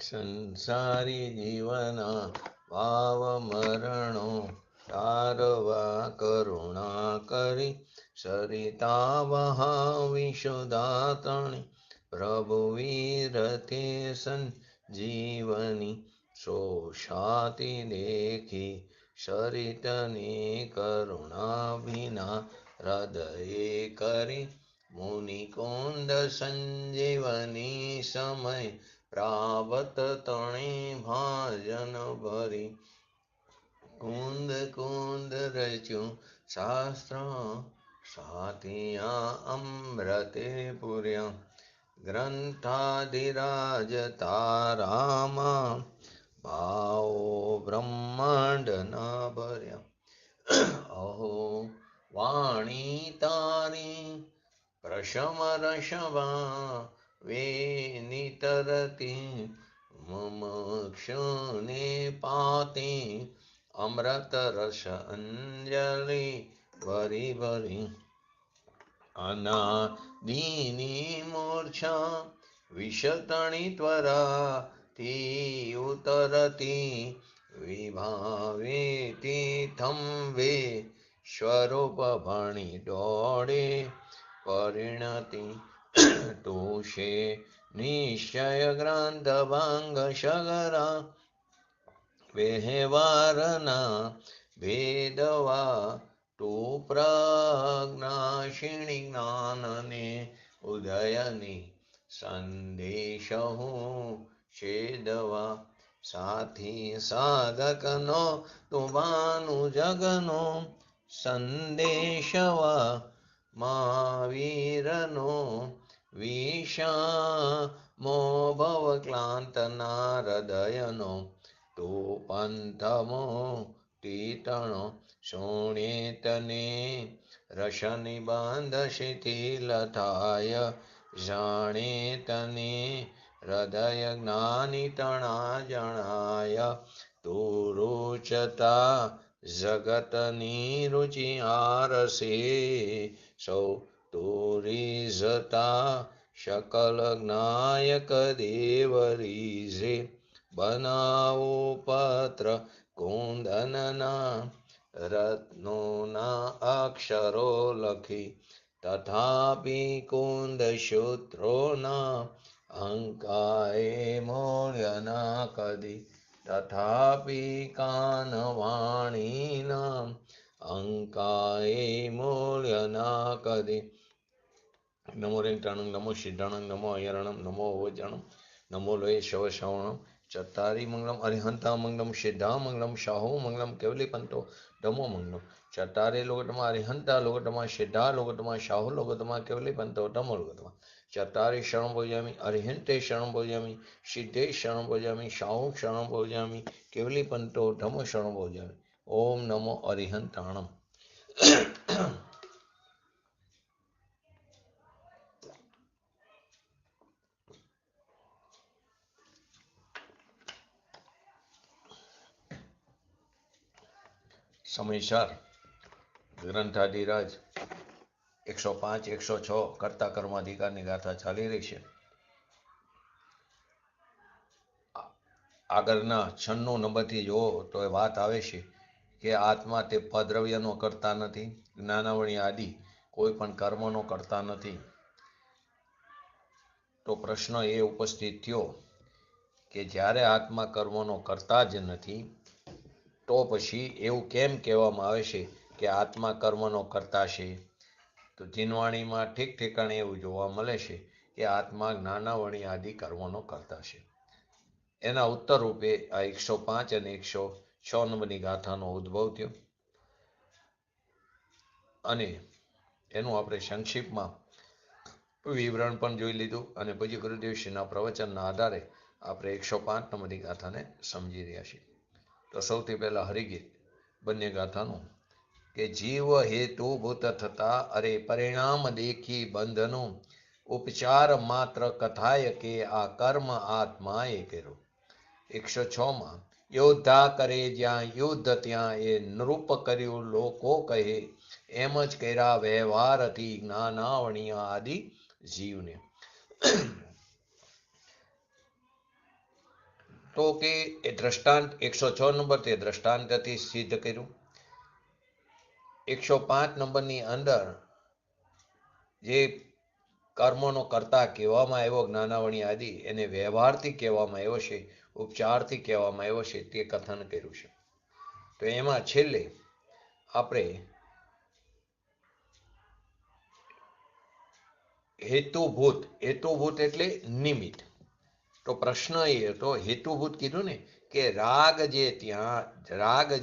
સંસારી જીવના ભાવ મરણો તારવા કરુણા કરી સરિતા વહાવિશુદાતણી પ્રભુ વીરતે સંજીવની શોષાતી દેખી સરિતની કરુણા વિના હૃદયે કરી મુનિકુંદ સંજીવની સમય પ્રાવત તણે ભાજન ભરી કુંદ કુંદ રચ્યું શાસ્ત્ર સાતિયા અમૃતે પુર્યા ગ્રંથાધિરાજ તારામાં ભાવો બ્રહ્માંડ ના ભર્યા અહો વાણી તારી પ્રશમ રશવા વેનિતરતી મમક્ષને પાતે અમૃત રસ અંજલિ ભરી ભરી અનાદિની મૂર્છા વિશતણી ત્વરા થી ઉતરતી વિભાવેતી થંવે સ્વરૂપ ભણી દોડે પરિણતિ તોષે નિશ્ચય ગ્રંથ ભંગ સગરા વ્યવહારના ભેદવા તો પ્રજ્ઞાશીણી જ્ઞાનને ઉદયની સંદેશ હું છેદવા સાથી સાધકનો તુમાનું જગનો સંદેશવા મહાવીરનો વિષમો ભવ ક્લાંતના હૃદયનો તો પંથમો તીતણો સોણે તને રસ નિબંધ શિથિલ થાય જાણે તને હૃદય જ્ઞાની તણા જણાય તો રોચતા જગતની રુચિ આરસે સૌ તોરીઝતા શકલ જ્ઞાયક દેવ રીઝે બનાવો પત્ર કુંદનના રત્નોના અક્ષરો લખી તથાપી કુંદ સૂત્રોના અંકાએ મૂલ્યના કદી તથાપી કાનવાણીના અંકાએ મૂલ્યના કદી નમો રેંગટાણંગ નમો સિદ્ધાણંગ નમો અયરણમ નમો ઓજણમ નમો લોય શવ શ્રવણમ ચત્તારી મંગલમ અરિહંતા મંગલમ સિદ્ધા મંગલમ શાહો મંગલમ કેવલી પંતો ધમો મંગલમ ચત્તારે લોગતમાં અરિહંતા લોગતમાં સિદ્ધા લોગતમાં શાહો લોગતમાં કેવલી પંતો ધમો લોગતમાં ચત્તારે શરણ ભોજામી અરિહંતે શરણ ભોજામી સિદ્ધે શરણ ભોજામી શાહો શરણ ભોજામી કેવલી પંતો ધમો શરણ ભોજામી ઓમ નમો અરિહંતાણમ. સમયસર ગ્રંથાધિરાજ 105 106 કર્તા કર્માધિકારની ગાથા ચાલી રહી છે. આગળના 96 નંબરથી જુઓ તો એ વાત આવે છે કે આત્મા તે પદ્રવ્યનો કરતા નથી, જ્ઞાનાવળી આદિ કોઈ પણ કર્મનો કરતા નથી. તો પ્રશ્ન એ ઉપસ્થિત થયો કે જ્યારે આત્મા કર્મનો કરતા જ નથી તો પછી એવું કેમ કહેવામાં આવે છે કે આત્મા કર્મનો કરતા છે? તો જીનવાણીમાં ઠીક ઠેકાણે એવું જોવા મળે છે કે આત્મા જ્ઞાનાવળી આદિ કર્મનો કરતા છે. એના ઉત્તર રૂપે આ 105 અને 106 નંબરની ગાથાનો ઉદ્ભવ થયો અને એનું આપણે સંક્ષિપ્તમાં વિવરણ પણ જોઈ લીધું અને પછી ગુરુદેવશ્રીના પ્રવચનના આધારે આપણે 105 નંબરની ગાથાને સમજી રહ્યા છીએ. તો સૌથી પહેલા હરિગીત બંને ગાથાનું કે જીવ હેતુભૂત થતા અરે પરિણામ દેખી બંધનું ઉપચાર માત્ર કથાય કે આ કર્મ આત્માએ કર્યો. 106માં યોદ્ધા કરે જ્યાં યુદ્ધ ત્યાં એ નૃપ કર્યું લોકો કહે એમ જ કર્યા વ્યવહારથી જ્ઞાનાવણી આદિ જીવને. તો કે એ દ્રષ્ટાંત 106 નંબર તે દ્રષ્ટાંતથી સિદ્ધ કર્યું. 105 નંબરની અંદર જે કર્મનો કરતા કહેવામાં આવ્યો જ્ઞાનાવણી આદિ એને વ્યવહારથી કહેવામાં આવ્યો છે, ઉપચારથી કહેવામાં આવ્યો છે, તે કથન કર્યું છે. તો એમાં છેલ્લે આપણે હેતુભૂત એટલે નિમિત્ત. તો પ્રશ્ન એ હતો, હેતુભૂત કીધું ને કે રાગ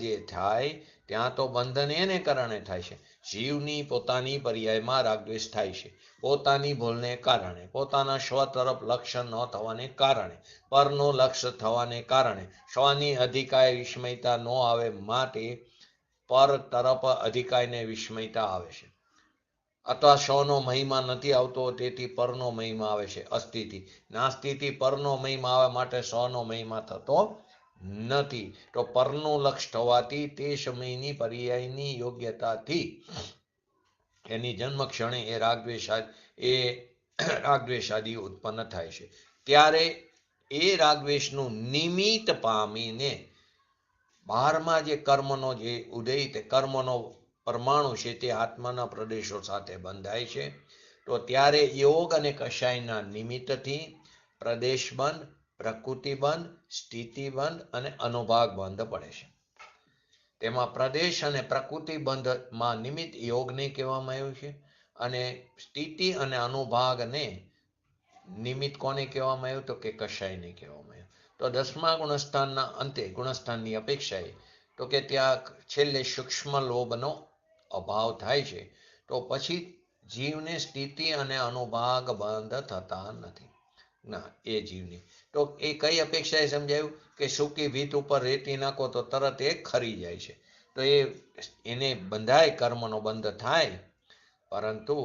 જે થાય ત્યાં તો બંધન એને કારણે થાય છે. જીવની પોતાની પર્યાયમાં રાગદ્વેષ થાય છે, પોતાની ભૂલને કારણે, પોતાના સ્વ તરફ લક્ષ્ય ન થવાને કારણે, પરનો લક્ષ્ય થવાને કારણે, સ્વની અધિકાય વિસ્મયતા ન આવે માટે પર તરફ અધિકાયને વિસ્મયતા આવે છે. અથવા સ્વનો મહિમા નથી આવતો તેથી પરનો મહિમા આવે છે. અસ્થિતિ નાસ્તિથી પરનો મહિમા આવે માટે સ્વનો મહિમા થતો નથી. તો પરનું લક્ષ થવાથી તે સમયની પર્યાયની યોગ્યતાથી એની જન્મ ક્ષણે એ રાગદ્વેષાદિ ઉત્પન્ન થાય છે. ત્યારે એ રાગદ્વેષનું નિમિત્ત પામીને બહારમાં જે કર્મનો જે ઉદય તે કર્મનો પરમાણુ છે તે આત્માના પ્રદેશો સાથે બંધાય છે. તો ત્યારે યોગ અને કષાયના નિમિત્તથી પ્રદેશ બંધ, પ્રકૃતિ બંધ, સ્થિતિ બંધ અને અનુભાગ બંધ પડે છે. તેમાં પ્રદેશ અને પ્રકૃતિ બંધમાં નિમિત્ત યોગને કહેવામાં આવ્યું છે અને સ્થિતિ અને અનુભાગને નિમિત્ત કોને કહેવામાં આવ્યું તો કે કષાયને કહેવામાં આવ્યું. તો 10મા ગુણસ્થાનના અંતે ગુણસ્થાનની અપેક્ષાએ તો કે ત્યાં છેલ્લે સૂક્ષ્મ લોભનો અભાવ થાય છે. તો પછી જીવને સ્થિતિ અને અનુભાગ બંધ થતા નથી. ના, એ જીવની તો એ કઈ અપેક્ષાએ સમજાયું કે સૂકી ભીત ઉપર રેતી નાખો તો તરત એ ખરી જાય છે. તો એને બંધાય, કર્મનો બંધ થાય, પરંતુ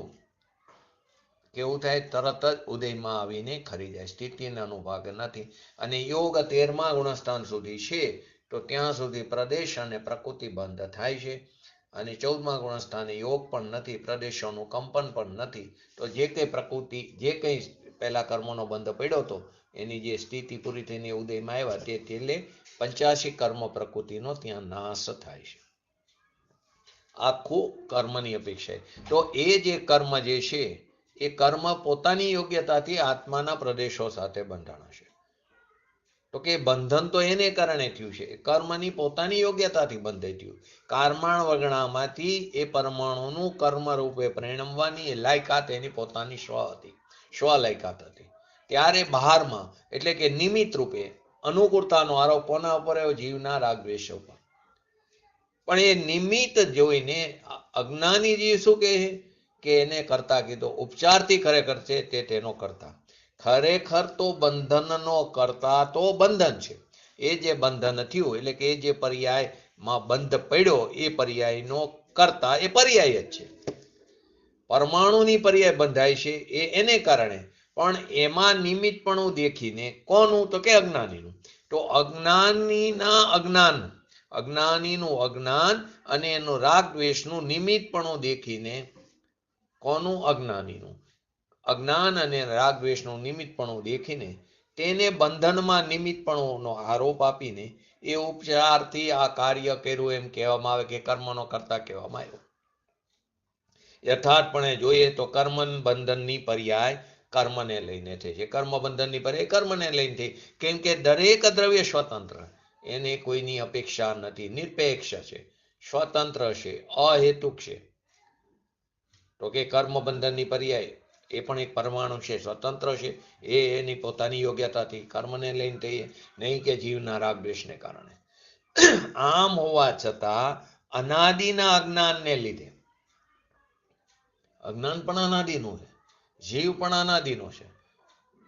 કેવું થાય, તરત જ ઉદયમાં આવીને ખરી જાય, સ્થિતિનો અનુભાગ નથી. અને યોગ 13મા ગુણસ્થાન સુધી છે તો ત્યાં સુધી પ્રદેશ અને પ્રકૃતિ બંધ થાય છે. અને 14મા ગુણસ્થાને યોગ પણ નથી, પ્રદેશોનું કંપન પણ નથી. તો જે કંઈ પ્રકૃતિ જે કંઈ પહેલા કર્મનો બંધ પડ્યો હતો એની જે સ્થિતિ પૂરી થઈને ઉદયમાં આવ્યા તે છેલ્લે 85 કર્મ પ્રકૃતિનો ત્યાં નાશ થાય છે. આખું કર્મની અપેક્ષાએ તો એ જે કર્મ જે છે એ કર્મ પોતાની યોગ્યતાથી આત્માના પ્રદેશો સાથે બંધાણા છે. તો કે બંધન તો એને કારણે થયું છે, કર્મની પોતાની યોગ્યતાથી બંધાઈ થયું. કારમાણ વગણામાંથી એ પરમાણુનું કર્મ રૂપે પરિણમવાની એ લાયકાત એની પોતાની સ્વ લાયકાત હતી. ત્યારે બહારમાં એટલે કે નિમિત્ત રૂપે અનુકૂળતાનો આરોપ કોના ઉપર આવ્યો? જીવના રાગદ્વેષ ઉપર. પણ એ નિમિત્ત જોઈને અજ્ઞાની જીવ શું કહે છે કે એને કરતા કીધો, ઉપચારથી ખરેખર છે તે તેનો કરતા. ખરેખર તો બંધનનો કરતા તો બંધન છે. એ જે બંધન થયું એટલે કે એ જે પર્યાયમાં બંધ પડ્યો એ પર્યાયનો કરતા એ પર્યાય જ છે. પરમાણુની પર્યાય બંધાય છે એ એને કારણે, પણ એમાં નિમિત્તપણું દેખીને કોનું તો કે અજ્ઞાનીનું. તો અજ્ઞાનીનું અજ્ઞાન અને એનું રાગદ્વેષનું નિમિત્તપણું દેખીને કોનું? અજ્ઞાનીનું અજ્ઞાન અને રાગદ્વેષનું નિમિત્તપણું દેખીને તેને બંધનમાં નિમિત્તપણુંનો આરોપ આપીને એ ઉપચારથી આ કાર્ય કર્યું એમ કહેવામાં આવે કે કર્મનો કરતા કહેવામાં આવ્યો. યથાર્થપણે જોઈએ તો કર્મ બંધનની પર્યાય કર્મને લઈને થઈ છે. કર્મ બંધનની પર્યાય કર્મને લઈને થઈ, કેમ કે દરેક દ્રવ્ય સ્વતંત્ર, એને કોઈની અપેક્ષા નથી, નિરપેક્ષ છે, સ્વતંત્ર છે, અહેતુક છે. તો કે કર્મ બંધનની પર્યાય એ પણ એક પરમાણુ છે, સ્વતંત્ર છે, એ એની પોતાની યોગ્યતાથી કર્મને લઈને થઈએ, નહીં કે જીવના રાગદ્વેષને કારણે. આમ હોવા છતાં અનાદિના અજ્ઞાનને લીધે, અજ્ઞાન પણ અનાદિનું છે, જીવ પણ અનાદિનો છે.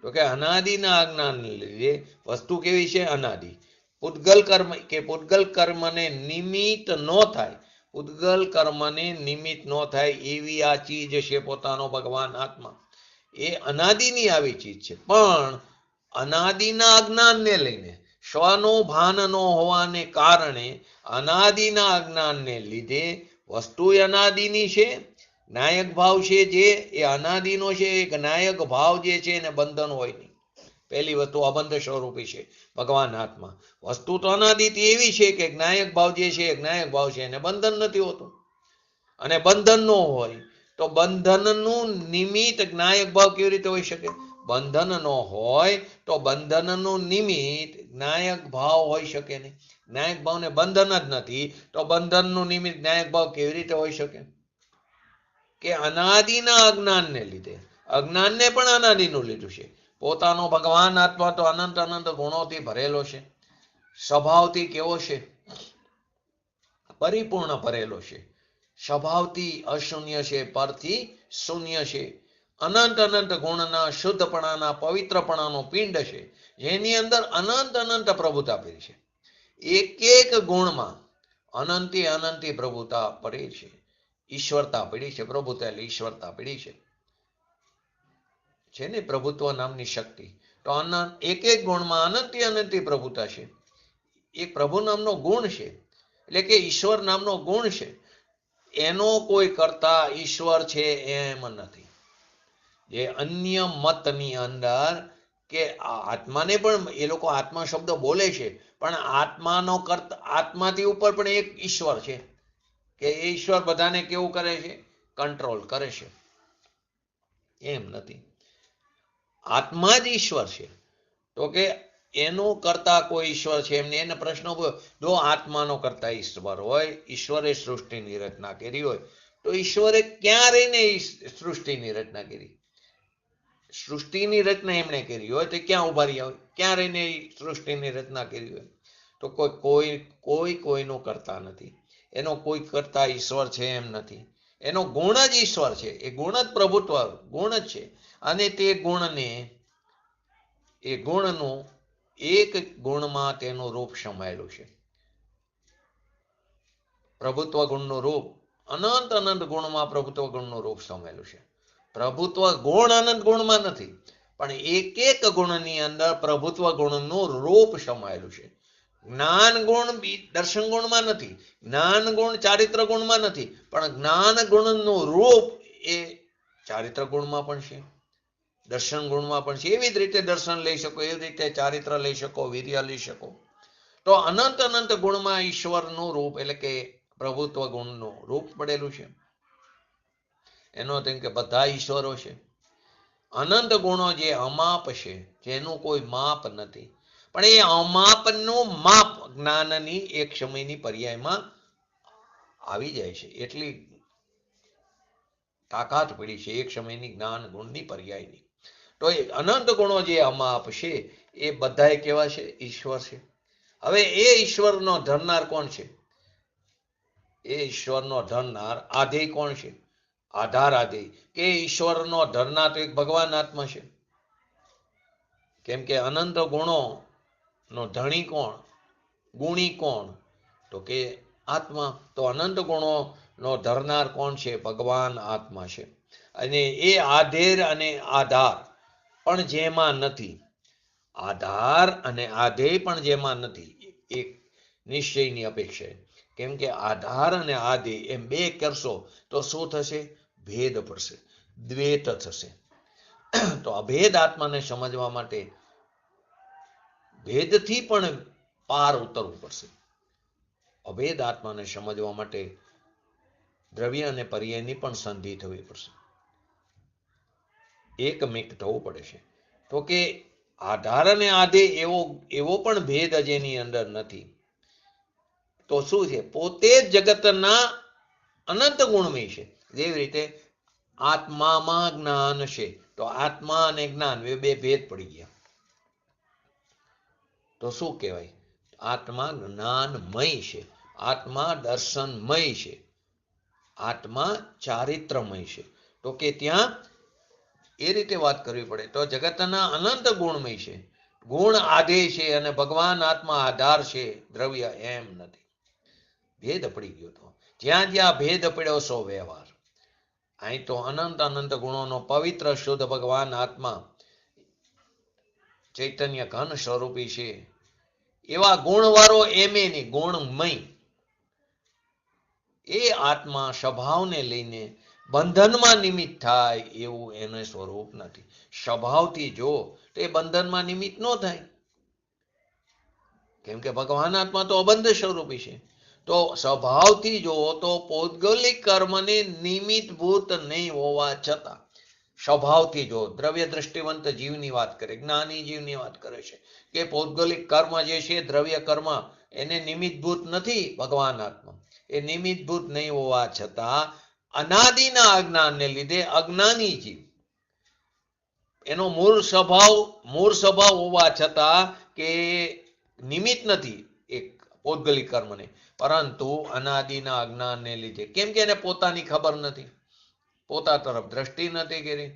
તો કે અનાદિના અજ્ઞાનને લીધે વસ્તુ કેવી છે? અનાદિ. પૂતગલ કર્મને નિમિત્ત ન થાય, પૂતગલ કર્મને નિમિત્ત ન થાય એવી આ ચીજ છે પોતાનો ભગવાન આત્મા, એ અનાદિની આવી ચીજ છે. પણ અનાદિના અજ્ઞાનને લઈને, સ્વનો ભાન ન હોવાને કારણે અનાદિના અજ્ઞાનને લીધે વસ્તુ અનાદિની છે. નાયક ભાવ છે જે એ અનાદિનો છે. એક નાયક ભાવ જે છે એને બંધન હોય નહીં. પહેલી વસ્તુ અબંધ સ્વરૂપી છે ભગવાન આત્મા. વસ્તુ તો અનાદિથી એવી છે કે જ્ઞાયક ભાવ જે છે જ્ઞાયક ભાવ છે એને બંધન નથી હોતું. અને બંધન નો હોય તો બંધનનું નિમિત્ત જ્ઞાયક ભાવ કેવી રીતે હોઈ શકે? બંધન નો હોય તો બંધનનું નિમિત્ત જ્ઞાયક ભાવ હોઈ શકે નહીં. જ્ઞાયક ભાવને બંધન જ નથી તો બંધનનું નિમિત્ત જ્ઞાયક ભાવ કેવી રીતે હોઈ શકે? કે અનાદિના અજ્ઞાનને લીધે, અજ્ઞાનને પણ અનાદિનું લીધું છે. પોતાનો ભગવાન આત્મા તો અનંત અનંત ગુણોથી ભરેલો છે. સ્વભાવથી કેવો છે? પરિપૂર્ણ ભરેલો છે. સ્વભાવથી અશૂન્ય છે, પરથી શૂન્ય છે. અનંત અનંત ગુણના શુદ્ધપણાના પવિત્રપણાનો પિંડ છે, જેની અંદર અનંત અનંત પ્રભુતા પડી છે. એક એક ગુણમાં અનંતી અનંતી પ્રભુતા પડી છે. ઈશ્વરતા પડી છે. પ્રભુતા એટલે ઈશ્વરતા પડી છે ને પ્રભુત્વ નામની શક્તિ. તો એક એક ગુણમાં અનંતી અનંતી પ્રભુતા છે. એ પ્રભુ નામનો ગુણ છે, એટલે કે ઈશ્વર નામનો ગુણ છે. એનો કોઈ કરતા ઈશ્વર છે એમ નથી. જે અન્ય મતની અંદર કે આત્માને પણ એ લોકો આત્મા શબ્દ બોલે છે, પણ આત્માનો કરતા આત્માથી ઉપર પણ એક ઈશ્વર છે કે એ ઈશ્વર બધાને કેવું કરે છે? કંટ્રોલ કરે છે. એમ નથી. આત્મા જ ઈશ્વર છે. તો કે એનો કરતા કોઈ ઈશ્વર છે એમને એને પ્રશ્ન જો આત્માનો કરતા ઈશ્વર હોય, ઈશ્વરે સૃષ્ટિની રચના કરી હોય, તો ઈશ્વરે ક્યાં રહીને સૃષ્ટિની રચના કરી? સૃષ્ટિની રચના એમણે કરી હોય તો ક્યાં ઉભા રહ્યા હોય? ક્યાં રહીને સૃષ્ટિની રચના કરી હોય? તો કોઈનું કરતા નથી. એનો કોઈ કરતા ઈશ્વર છે એમ નથી. એનો ગુણ જ ઈશ્વર છે. એ ગુણ જ પ્રભુત્વ ગુણ જ છે. અને તે ગુણને, એ ગુણનું એક ગુણમાં તેનું રૂપ સમાયેલું છે. પ્રભુત્વ ગુણનું રૂપ અનંત અનંત ગુણમાં પ્રભુત્વ ગુણનું રૂપ સમાયેલું છે. પ્રભુત્વ ગુણ અનંત ગુણમાં નથી, પણ એક એક ગુણની અંદર પ્રભુત્વ ગુણનું રૂપ સમાયેલું છે. જ્ઞાન ગુણ દર્શન ગુણમાં નથી, જ્ઞાન ગુણ ચારિત્ર ગુણમાં નથી, પણ જ્ઞાન ગુણનું રૂપ એ ચારિત્ર ગુણમાં પણ છે, દર્શન ગુણમાં પણ છે. એવી જ રીતે દર્શન લઈ શકો, એવી રીતે ચારિત્ર લઈ શકો, વીર્ય લઈ શકો. તો અનંત અનંત ગુણમાં ઈશ્વરનું રૂપ એટલે કે પ્રભુત્વ ગુણનું રૂપ પડેલું છે. એનો તેમ કે બધા ઈશ્વરો છે. અનંત ગુણો જે અમાપ છે, જેનું કોઈ માપ નથી, પણ એ અમાપનું માપ જ્ઞાનની એક સમયની પર્યાયમાં આવી જાય છે. એટલી તાકાત પડી છે એક સમયની જ્ઞાન ગુણની પર્યાયની. તો એ અનંત ગુણો જે અમાપ છે એ બધાએ કેવા છે? ઈશ્વર છે. હવે એ ઈશ્વરનો ધરનાર કોણ છે? એ ઈશ્વરનો ધરનાર આધેય કોણ છે? આધાર આધેય. કે ઈશ્વરનો ધરનાર તો એક ભગવાન આત્મા છે. કેમ કે અનંત ગુણો નો ધણી કોણ? ગુણી કોણ? તો કે આત્મા. તો અનંત ગુણો નો ધરનાર કોણ છે? ભગવાન આત્મા છે. અને એ આધેર અને આધાર પણ જેમાં નથી, આધાર અને આધેય પણ જેમાં નથી, એક નિશ્ચયની અપેક્ષા. કેમ કે આધાર અને આધેય એમ બે કરશો તો શું થશે? ભેદ પડશે, દ્વૈત થશે. તો અભેદ આત્માને સમજવા માટે ભેદથી પણ પાર ઉતરવું પડશે. અભેદ આત્માને સમજવા માટે દ્રવ્ય અને પર્યાયની પણ સંધિ થવી પડશે, એકમેક થવું પડે છે. તો કે આધાર અને આધેય એવો પણ ભેદ જેની અંદર નથી. તો શું છે? પોતે જ જગતના અનંત ગુણમય છે. જેવી રીતે આત્મામાં જ્ઞાન છે, તો આત્મા અને જ્ઞાન એ બે ભેદ પડી ગયા. તો શું કહેવાય? આત્મા જ્ઞાનમય છે, આત્મા દર્શનમય છે, આત્મા ચારિત્રમય છે. તો કે ત્યાં એ રીતે વાત કરવી પડે. તો જગતના અનંત ગુણમય છે, ગુણ આધેય છે, અને ભગવાન આત્મા આધાર છે, દ્રવ્ય એમ નથી. ભેદ પડી ગયો. તો જ્યાં જ્યાં ભેદ પડ્યો સો વ્યવહાર. અહીં તો અનંત અનંત ગુણોનો પવિત્ર શુદ્ધ ભગવાન આત્મા ચૈતન્ય ઘન સ્વરૂપી છે. એવા ગુણવાળો એમેની ગુણમય એ આત્મા સ્વભાવને લઈને બંધનમાં નિમિત્ત થાય એવું એને સ્વરૂપ નથી. સ્વભાવથી જો તો એ બંધનમાં નિમિત્ત ન થાય, કેમ કે ભગવાન આત્મા તો અબંધ સ્વરૂપી છે. તો સ્વભાવથી જો તો પૌદ્ગલિક કર્મને નિમિત્તભૂત નહીં હોવા છતાં, સ્વભાવથી જો દ્રવ્ય દ્રષ્ટિવંત જીવની વાત કરે, જ્ઞાની જીવની વાત કરે છે કે પૌદ્ગલિક કર્મ જે છે દ્રવ્ય કર્મ એને નિમિત્તભૂત નથી. ભગવાન આત્મા એ નિમિત્તભૂત નહીં હોવા છતાં અનાદિના અજ્ઞાનને લીધે અજ્ઞાની જીવ એનો મૂળ સ્વભાવ હોવા છતાં કે નિમિત્ત નથી એક પૌદ્ગલિક કર્મને, પરંતુ અનાદિના અજ્ઞાનને લીધે, કેમ કે એને પોતાની ખબર નથી, પોતા તરફ દ્રષ્ટિ નથી કરી,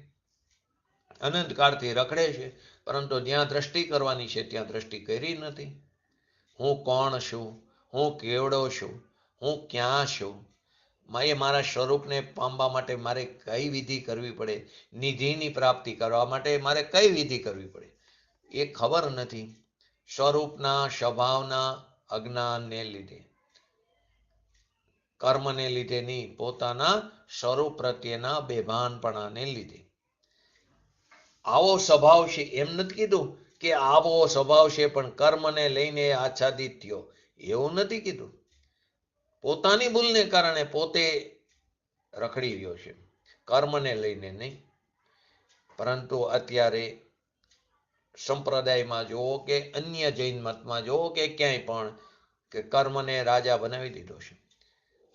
અનંતકાળથી રખડે છે, પરંતુ જ્યાં દ્રષ્ટિ કરવાની છે ત્યાં દ્રષ્ટિ કરી નથી. હું કોણ છું, હું કેવડો છું, હું ક્યાં છું, એ મારા સ્વરૂપને પામવા માટે મારે કઈ વિધિ કરવી પડે, નિધિની પ્રાપ્તિ કરવા માટે મારે કઈ વિધિ કરવી પડે, એ ખબર નથી. સ્વરૂપના સ્વભાવના અજ્ઞાનને લીધે, કર્મને લીધે નહીં, પોતાના સ્વરૂપ પ્રત્યેના બેભાનપણાને લીધે. આવો સ્વભાવ છે એમ નથી કીધું કે આવો સ્વભાવ છે પણ કર્મને લઈને આચ્છાદિત થયો, એવું નથી કીધું. પોતાની ભૂલને કારણે પોતે રખડી રહ્યો છે, કર્મને લઈને નહીં. પરંતુ અત્યારે સંપ્રદાયમાં જુઓ કે અન્ય જૈન મતમાં જુઓ કે ક્યાંય પણ કે કર્મને રાજા બનાવી દીધો છે.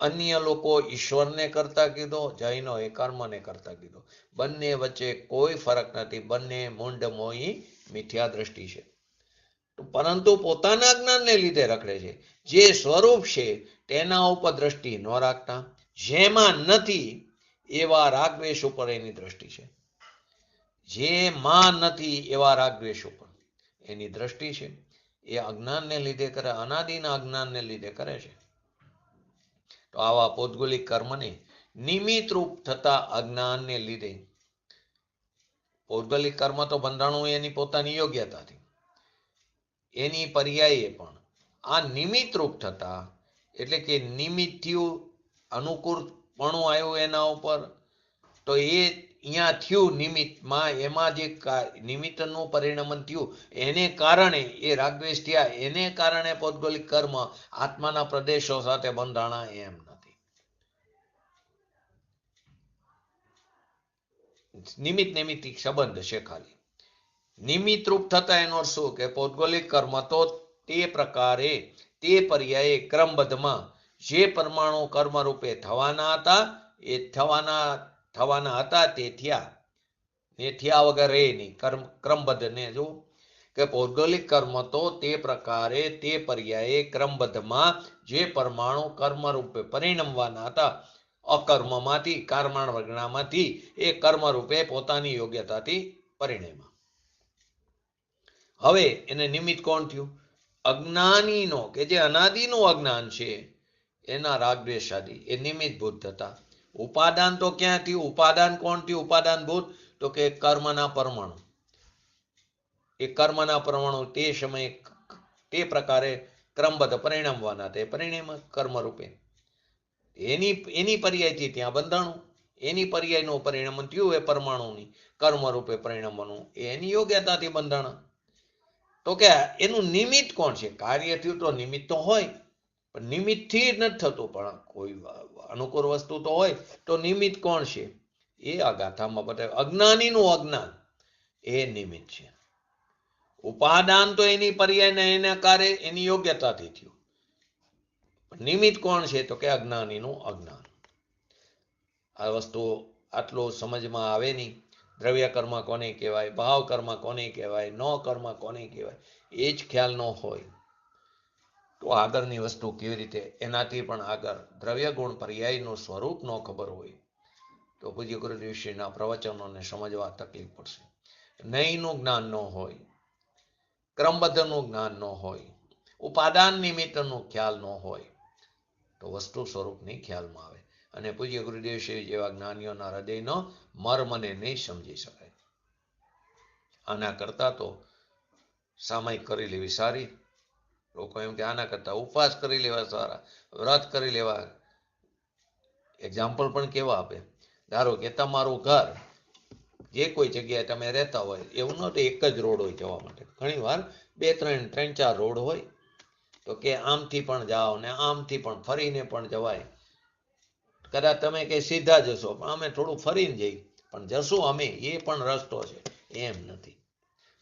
અન્ય લોકો ઈશ્વરને કરતા કીધો, જૈનોએ કર્મને કરતા કીધો. બંને વચ્ચે કોઈ ફરક નથી, બંને મૂંડ મોહી મિથ્યા દ્રષ્ટિ છે. પરંતુ પોતાના જ્ઞાનને લીધે રખડે છે. જે સ્વરૂપ છે તેના ઉપર દ્રષ્ટિ ન રાખતા, જેમાં નથી એવા રાગદ્વેષ ઉપર એની દ્રષ્ટિ છે. જેમાં નથી એવા રાગદ્વેષ ઉપર એની દ્રષ્ટિ છે. એ અજ્ઞાનને લીધે કરે, અનાદિના અજ્ઞાનને લીધે કરે છે. તો આવા પૌદ્ગલિક કર્મને નિમિત્ત રૂપ થતા અજ્ઞાનને લીધે, પૌદ્ગલિક કર્મ તો બંધાણું એની પોતાની યોગ્યતાથી, એની પર્યાયે પણ આ નિમિત્ત રૂપ થતા, એટલે કે નિમિત્તથી અનુકૂળપણું આવ્યું એના ઉપર, તો એ અહીંયા થયું નિમિત્તમાં, એમાં જે નિમિત્તનું પરિણમન થયું એને કારણે એ રાગદ્વેષ થયા, એને કારણે પૌદ્ગલિક કર્મ આત્માના પ્રદેશો સાથે બંધાણા એમ નથી. નિમિત્ત નૈમિત્તિક સંબંધ છે ખાલી. નિમિત્ત રૂપ થતા એનો શું કે પૌદ્ગલિક કર્મ તો તે પ્રકારે તે પર્યાયે ક્રમબદ્ધમાં જે પરમાણુ કર્મ રૂપે થવાના હતા એ થવાના હતા તે થયા, એ થયા વગર એ નહીં. ક્રમબદ્ધ ને જો કે પૌદ્ગલિક કર્મ તો તે પ્રકારે તે પર્યાયે ક્રમબદ્ધમાં જે પરમાણુ કર્મ રૂપે પરિણમવાના હતા, અકર્મમાંથી, કર્મણ વર્ગણામાંથી એ કર્મ રૂપે પોતાની યોગ્યતાથી પરિણમ્યા. હવે એને નિમિત્ત કોણ થયું? અજ્ઞાનીનો, કે જે અનાદિનું અજ્ઞાન છે એના રાગદ્વેષાદી એ નિમિત્તભૂત થતા. ઉપાદાન તો ક્યાં થયું? ઉપાદાન કોણ થયું? ઉપાદાન ભૂત તો કે કર્મના પરમાણુ. એ કર્મના પરમાણુ તે સમયે તે પ્રકારે ક્રમબદ્ધ પરિણમવાના, તે પરિણામ કર્મ રૂપે એની પર્યાયથી ત્યાં બંધાણું, એની પર્યાયનું પરિણામ થયું એ પરમાણુની કર્મ રૂપે પરિણામવાનું, એની યોગ્યતાથી બંધાણા. તો કે એનું નિમિત્ત કોણ છે? કાર્ય થયું તો નિમિત્ત તો હોય, પણ નિમિત્તથી જ નથી થતું, પણ કોઈ અનુકૂળ વસ્તુ તો હોય. તો નિમિત્ત કોણ છે? એ આ ગાથામાં બતાવે. અજ્ઞાનીનું અજ્ઞાન એ નિમિત્ત છે. ઉપાદાન તો એની પર્યાયને એના કાર્ય એની યોગ્યતાથી થયું. નિમિત્ત કોણ છે? તો કે અજ્ઞાનીનું અજ્ઞાન. આ વસ્તુ આટલું સમજમાં આવે નહીં. દ્રવ્ય કર્મ કોને કહેવાય, ભાવ કર્મ કોને કહેવાય, ન કર્મ કોને કહેવાય, એ જ ખ્યાલ ન હોય તો આગળની વસ્તુ કેવી રીતે, એનાથી પણ આગળ દ્રવ્ય ગુણ પર્યાયનું સ્વરૂપ ન ખબર હોય તો પૂજ્ય ગુરુદેવશ્રીના પ્રવચનોને સમજવા તકલીફ પડશે. નહીંનું જ્ઞાન ન હોય, ક્રમબદ્ધનું જ્ઞાન ન હોય, ઉપાદાન નિમિત્તનું ખ્યાલ ન હોય તો વસ્તુ સ્વરૂપની ખ્યાલમાં આવે, અને પૂજ્ય ગુરુદેવશ્રી જેવા જ્ઞાનીઓના હૃદયનો મર્મને નહીં સમજી શકાય. આના કરતા તો સામાયિક કરી લેવી સારી. લોકો એમ કે આના કરતા ઉપવાસ કરી લેવા સારા, વ્રત કરી લેવા. એક્ઝામ્પલ પણ કેવા આપે, ધારો કે તમારું ઘર જે કોઈ જગ્યાએ તમે રહેતા હોય એવું નથી એક જ રોડ હોય જવા માટે, ઘણી વાર બે ત્રણ ચાર રોડ હોય, તો કે આમથી પણ જાઓ ને આમથી પણ ફરીને પણ જવાય. કદાચ તમે કે સીધા જશો પણ અમે થોડું ફરીને જઈ પણ જશું અમે, એ પણ રસ્તો છે, એમ નથી.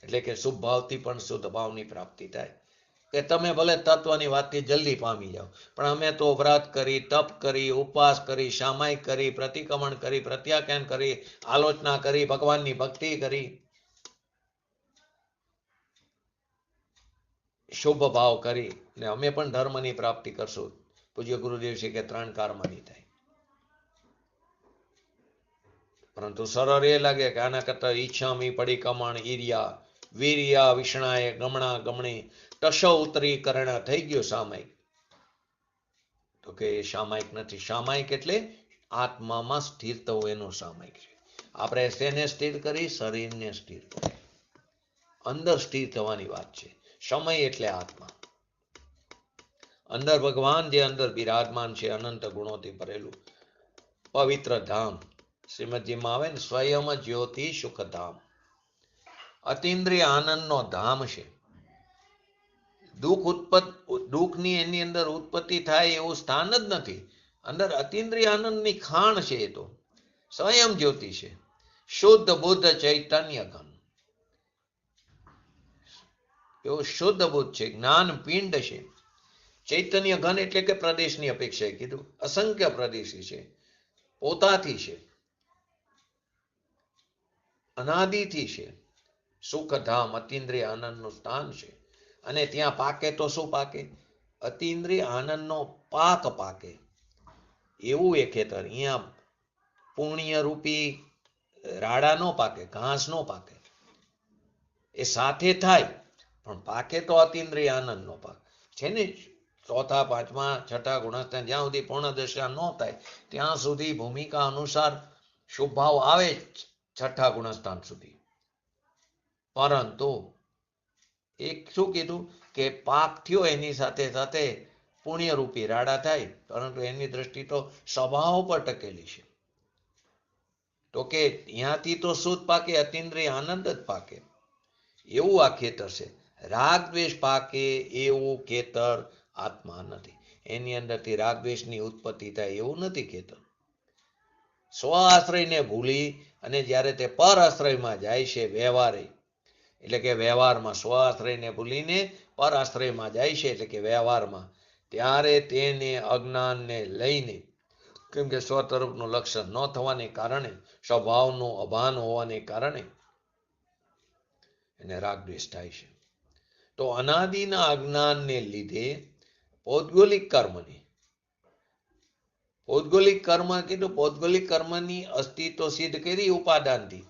એટલે કે શુભ ભાવથી પણ શુદ્ધ ભાવની પ્રાપ્તિ થાય. કે તમે ભલે તત્વની વાતથી જલ્દી પામી જાઓ, પણ અમે તો વ્રત કરી, તપ કરી, ઉપવાસ કરી, સામાયિક કરી, પ્રતિક્રમણ કરી, પ્રત્યાખ્યાન કરી, આલોચના કરી, ભગવાનની ભક્તિ કરી, શુભ ભાવ કરી ને અમે પણ ધર્મની પ્રાપ્તિ કરશું. પૂજ્ય ગુરુદેવ છે કે 3 કારમાં નહીં થાય. પરંતુ સરળ એ લાગે કે આના કરતા ઈચ્છામી પડી કમણ ઈર્યા વીર્યા વિષ્ણાએ ગમણા ગમણી ટશો ઉતરી કરણ થઈ ગયો સામાયિક. તો કે એ સામાયિક નથી. સામાયિક એટલે આત્મામાં સ્થિર થવું, એનું સામાયિક છે. આપણે શેને સ્થિર કરી? શરીરને સ્થિર કરી, અંદર સ્થિર થવાની વાત છે. સમય એટલે આત્મા, અંદર ભગવાન જે અંદર બિરાજમાન છે, અનંત ગુણોથી ભરેલું પવિત્ર ધામ. શ્રીમદજીમાં આવે ને, સ્વયં જ્યોતિ સુખ ધામ, અતિન્દ્રિય આનંદનો ધામ છે. દુઃખની એની અંદર ઉત્પત્તિ થાય એવું સ્થાન જ નથી. અંદર અતિન્દ્રિય આનંદની ખાણ છે. એ તો સ્વયં જ્યોતિ છે, શુદ્ધ બુદ્ધ ચૈતન્ય ઘન. એવો શુદ્ધ બુદ્ધ છે, જ્ઞાન પિંડ છે. ચૈતન્ય ઘન એટલે કે પ્રદેશની અપેક્ષાએ કીધું, અસંખ્ય પ્રદેશી છે, પોતાથી છે, અનાદિથી છે. સુખધામ અતિન્દ્રિય આનંદનું સ્થાન છે. અને ત્યાં પાકે તો શું પાકે? અતિન્દ્રિય આનંદનો પાક પાકે. એવું એ ખેતર. અહીંયા પુણ્ય રૂપી રાડા નો પાકે, ઘાસ નો પાકે. એ સાથે થાય પણ પાકે તો અતિન્દ્રિય આનંદનો પાક છે ને. ચોથા પાંચમા છઠ્ઠા ગુણસ્થાન જ્યાં સુધી પૂર્ણ દશા ન થાય ત્યાં સુધી ભૂમિકા અનુસાર શુભ ભાવ આવે છઠ્ઠા ગુણસ્થાન સુધી. પરંતુ એક શું કીધું કે પાક થયો એની સાથે સાથે પુણ્યરૂપી રાડા થાય, પરંતુ એની દ્રષ્ટિ તો સ્વભાવ પર ટકેલી છે. તો કે ત્યાંથી તો શુદ્ધ પાકે, અતિન્દ્રિય આનંદ જ પાકે. એવું આ ખેતર છે. રાગ દ્વેષ પાકે એવું ખેતર આત્મા નથી. એની અંદરથી રાગ દ્વેષની ઉત્પત્તિ થાય એવું નથી ખેતર. સ્વ આશ્રયને ભૂલી અને જ્યારે તે પર આશ્રયમાં જાય છે, વ્યવહારે એટલે કે વ્યવહારમાં સ્વ આશ્રયને ભૂલીને પર આશ્રયમાં જાય છે, એટલે કે વ્યવહારમાં, ત્યારે તેને અજ્ઞાનને લઈને, કેમ કે સ્વ તરફનું લક્ષણ ન થવાને કારણે, સ્વભાવનું અભાન હોવાને કારણે એને રાગ દ્વેષ થાય છે. તો અનાદિના અજ્ઞાનને લીધે પૌદ્ગલિક કર્મની, પૌદ્ગલિક કર્મ કીધું, પૌદ્ગલિક કર્મની અસ્તિત્વ સિદ્ધ કરી ઉપાદાનથી.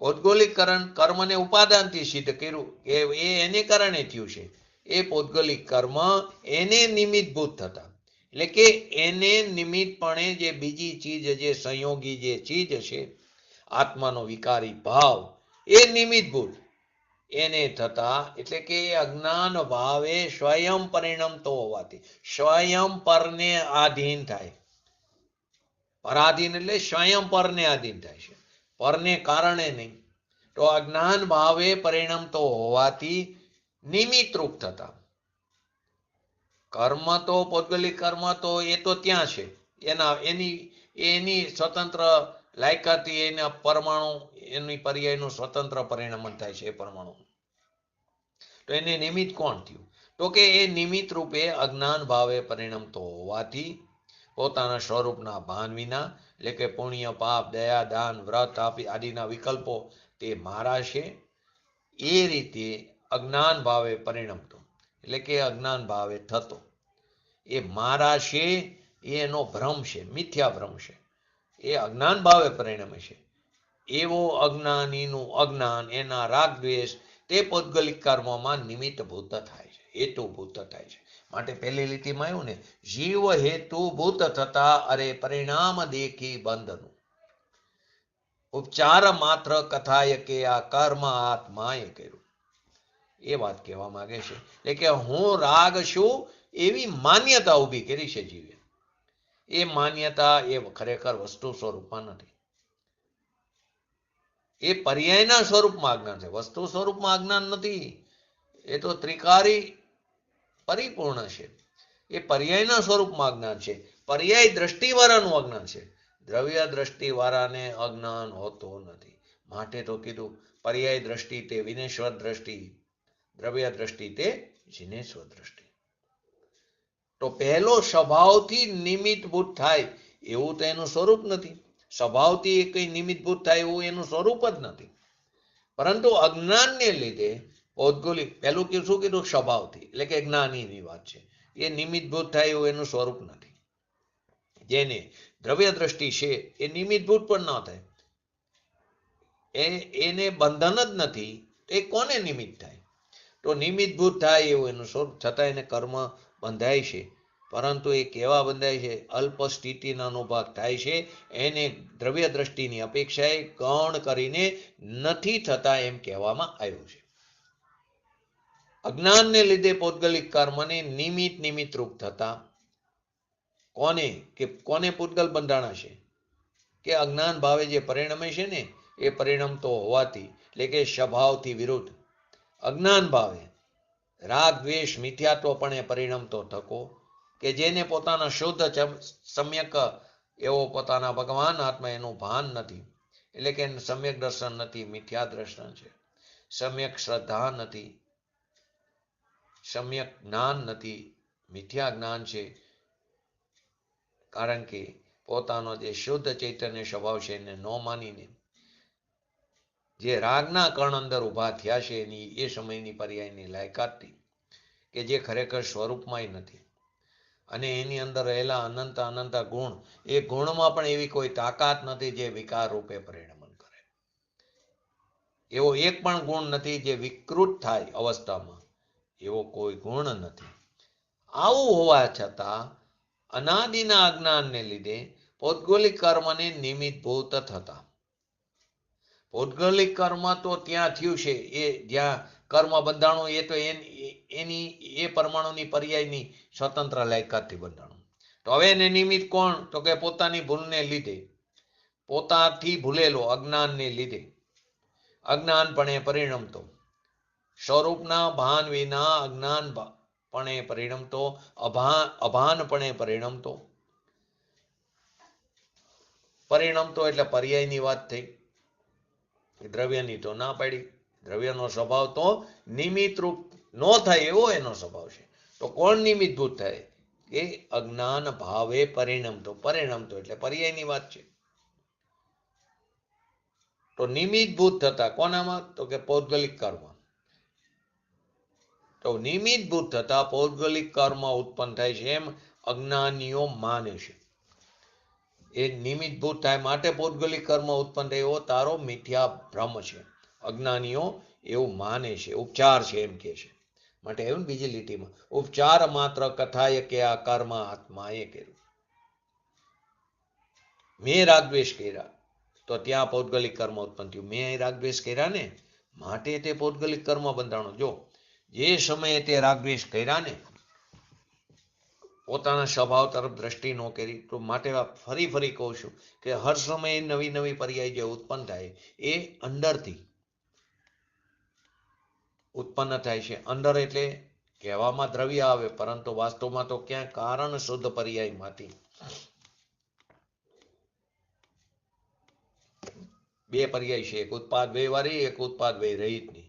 પૌદ્ગલિક કર્મને ઉપાદાનથી સિદ્ધ કર્યું, એ એને કારણે થયું છે. એ પૌદ્ગલિક કર્મ એને નિમિત્તભૂત થતા, એટલે કે એને નિમિત્તપણે જે બીજી ચીજ, જે સંયોગી જે ચીજ છે, આત્માનો વિકારી ભાવ, એ નિમિત્તભૂત એને થતા, એટલે કે અજ્ઞાન ભાવે સ્વયં પરિણમતો હોવાથી સ્વયં પરને આધીન થાય. પરાધીન એટલે સ્વયં પરને આધીન થાય છે, પરને કારણે નહીં. તો અજ્ઞાન ભાવે પરિણમતો હોવાથી નિમિત્તરૂપ થતા. કર્મ તો પૌદ્ગલિક કર્મ તો એ તો ત્યાં છે, એની સ્વતંત્ર લાયકાતી, એના પરમાણુ, એની પર્યાયનું સ્વતંત્ર પરિણમન થાય છે એ પરમાણુ. તો એને નિમિત્ત કોણ થયું? તો કે એ નિમિત્ત રૂપે અજ્ઞાન ભાવે પરિણમતો હોવાથી પોતાના સ્વરૂપના ભાન વિના, એટલે કે પુણ્ય પાપ દયા દાન વ્રત આદિના વિકલ્પો તે મારા છે, એ રીતે અજ્ઞાન ભાવે પરિણમતો, એટલે કે અજ્ઞાન ભાવે થતો. એ મારા છે એનો ભ્રમ છે, મિથ્યા ભ્રમ છે, એ અજ્ઞાન ભાવે પરિણમે છે. એવો અજ્ઞાનીનું અજ્ઞાન, એના રાગ દ્વેષ તે પૌદ્ગલિક કર્મમાં નિમિત્તભૂત થાય છે, હેતુભૂત થાય છે. માટે પહેલી લીટીમાં આવ્યું ને, જીવ હેતુભૂત થતા અરે પરિણામ દેખી બંધનું, ઉપચાર માત્ર કથાય કે આ કર્મ આત્માએ કર્યું. એ વાત કહેવા માંગે છે. એટલે કે હું રાગ છું એવી માન્યતા ઊભી કરી છે જીવે. એ માન્યતા એ ખરેખર વસ્તુ સ્વરૂપમાં નથી. એ પર્યાયના સ્વરૂપમાં અજ્ઞાન છે, વસ્તુ સ્વરૂપમાં અજ્ઞાન નથી. એ તો ત્રિકારી પરિપૂર્ણ છે. એ પર્યાયના સ્વરૂપમાં અજ્ઞાન છે, પર્યાય દ્રષ્ટિવાળાનું અજ્ઞાન છે. દ્રવ્ય દ્રષ્ટિવાળાને અજ્ઞાન હોતો નથી. માટે તો કીધું પર્યાય દ્રષ્ટિ તે વિનેશ્વર દ્રષ્ટિ, દ્રવ્ય દ્રષ્ટિ તે જિનેશ્વર દ્રષ્ટિ. તો પહેલો સ્વભાવથી નિમિત્તભૂત થાય એવું તો એનું સ્વરૂપ નથી. સ્વભાવથી કઈ નિમિત્તભૂત થાય એવું એનું સ્વરૂપ જ નથી. પરંતુ અજ્ઞાનને લીધે ભૌગોલિક, પહેલું શું કીધું? સ્વભાવથી, એટલે કે જ્ઞાનીની વાત છે. એ નિમિત્તભૂત થાય એવું એનું સ્વરૂપ નથી. જેને દ્રવ્ય દ્રષ્ટિ છે એ નિમિત્તભૂત પણ ન થાય, એને બંધન જ નથી. એ કોને નિમિત્ત થાય? તો નિમિત્તભૂત થાય એવું એનું સ્વરૂપ, છતાં એને કર્મ બંધાય છે. પરંતુ એ કેવા બંધાય છે? અલ્પ સ્થિતિનો અનુભવ થાય છે. એને દ્રવ્ય દ્રષ્ટિની અપેક્ષાએ ગૌણ કરીને નથી થતા એમ કહેવામાં આવ્યું છે. અજ્ઞાનને લીધે પૌદ્ગલિક કર્મને નિમિત્ત રૂપ થતા કોને પૂતગલ બંધાણા છે? કે અજ્ઞાન ભાવે જે પરિણમે છે ને, એ પરિણમતો હોવાથી, એટલે કે સ્વભાવથી વિરુદ્ધ અજ્ઞાન ભાવે રાગ દ્વેષ મિથ્યાત્વપણે પરિણમતો થકો, કે જેને પોતાના શુદ્ધ સમ્યક એવો પોતાના ભગવાન આત્મા એનું ભાન નથી, એટલે કે સમ્યક દર્શન નથી, મિથ્યા દર્શન છે. સમ્યક શ્રદ્ધા નથી, સમ્યક જ્ઞાન નથી, મિથ્યા જ્ઞાન છે. કારણ કે પોતાનો જે શુદ્ધ ચૈતન્ય સ્વભાવ છે એને ન માનીને જે રાગના કણ અંદર ઉભા થયા છે એની એ સમયની પર્યાયની લાયકાતથી, કે જે ખરેખર સ્વરૂપમાંય નથી, અને એની અંદર રહેલા અનંત ગુણ, એ ગુણમાં પણ એવી કોઈ તાકાત નથી જે વિકાર રૂપે પરિણમન કરે. એવો એક પણ ગુણ નથી જે વિકૃત થાય અવસ્થામાં, એવો કોઈ ગુણ નથી. આવું હોવા છતાં અનાદિના અજ્ઞાનને લીધે પૌદ્ગલિક કર્મને નિમિત્તભૂત થતા. પૌદ્ગલિક કર્મ તો ત્યાં થયું છે, એ જ્યાં કર્મ બંધાણું, એ તો એની એ પરમાણુની પર્યાયની સ્વતંત્ર લાયકાતથી બંધાણું. તો હવે એને નિમિત્ત કોણ? તો કે પોતાની ભૂલને લીધે, પોતાથી ભૂલેલો અજ્ઞાનને લીધે અજ્ઞાનપણે પરિણમતો, સ્વરૂપના ભાન વિના અજ્ઞાનપણે પરિણમતો, અભાનપણે પરિણમતો એટલે પર્યાયની વાત થઈ. દ્રવ્યની તો ના પાડી. દ્રવ્યનો સ્વભાવ તો નિમિત્ત રૂપ ન થાય એવો એનો સ્વભાવ છે. તો કોણ નિમિત્તભૂત થાય? કે અજ્ઞાન ભાવે પરિણમતો એટલે પર્યાયની વાત છે. તો નિમિત્તભૂત થતા કોનામાં? તો કે પૌદ્ગલિક કર્મ. તો નિમિત્તભૂત થતા પૌદ્ગલિક કર્મ ઉત્પન્ન થાય છે એમ અજ્ઞાનીઓ માને છે. એ નિમિત્તભૂત થાય માટે પૌદ્ગલિક કર્મ ઉત્પન્ન થાય એવો તારો મિથ્યા ભ્રમ છે. અજ્ઞાનીઓ એવું માને છે, ઉપચાર છે એમ કે છે. માટે એવું બીજી લીટીમાં, ઉપચાર માત્ર કથાએ કે આ કર્મ આત્માએ કર્યું. મેં રાગદ્વેષ કર્યા તો ત્યાં પૌદ્ગલિક કર્મ ઉત્પન્ન થયું. મેં રાગદ્વેષ કર્યા ને માટે તે પૌદ્ગલિક કર્મ બંધાણો. જો જે સમયે તે રાગદ્વેષ કર્યા ને, પોતાના સ્વભાવ તરફ દ્રષ્ટિ ન કરી, તો માટે ફરી કહું છું કે હર સમયે નવી પર્યાય જે ઉત્પન્ન થાય એ અંદરથી ઉત્પન્ન થાય છે. અંદર એટલે કહેવામાં દ્રવ્ય આવે, પરંતુ વાસ્તવમાં તો ક્યાં કારણ શુદ્ધ પર્યાયમાંથી બે પર્યાય છે, એક ઉત્પાદ વ્યય વાળી, એક ઉત્પાદ વ્યય રહિતની.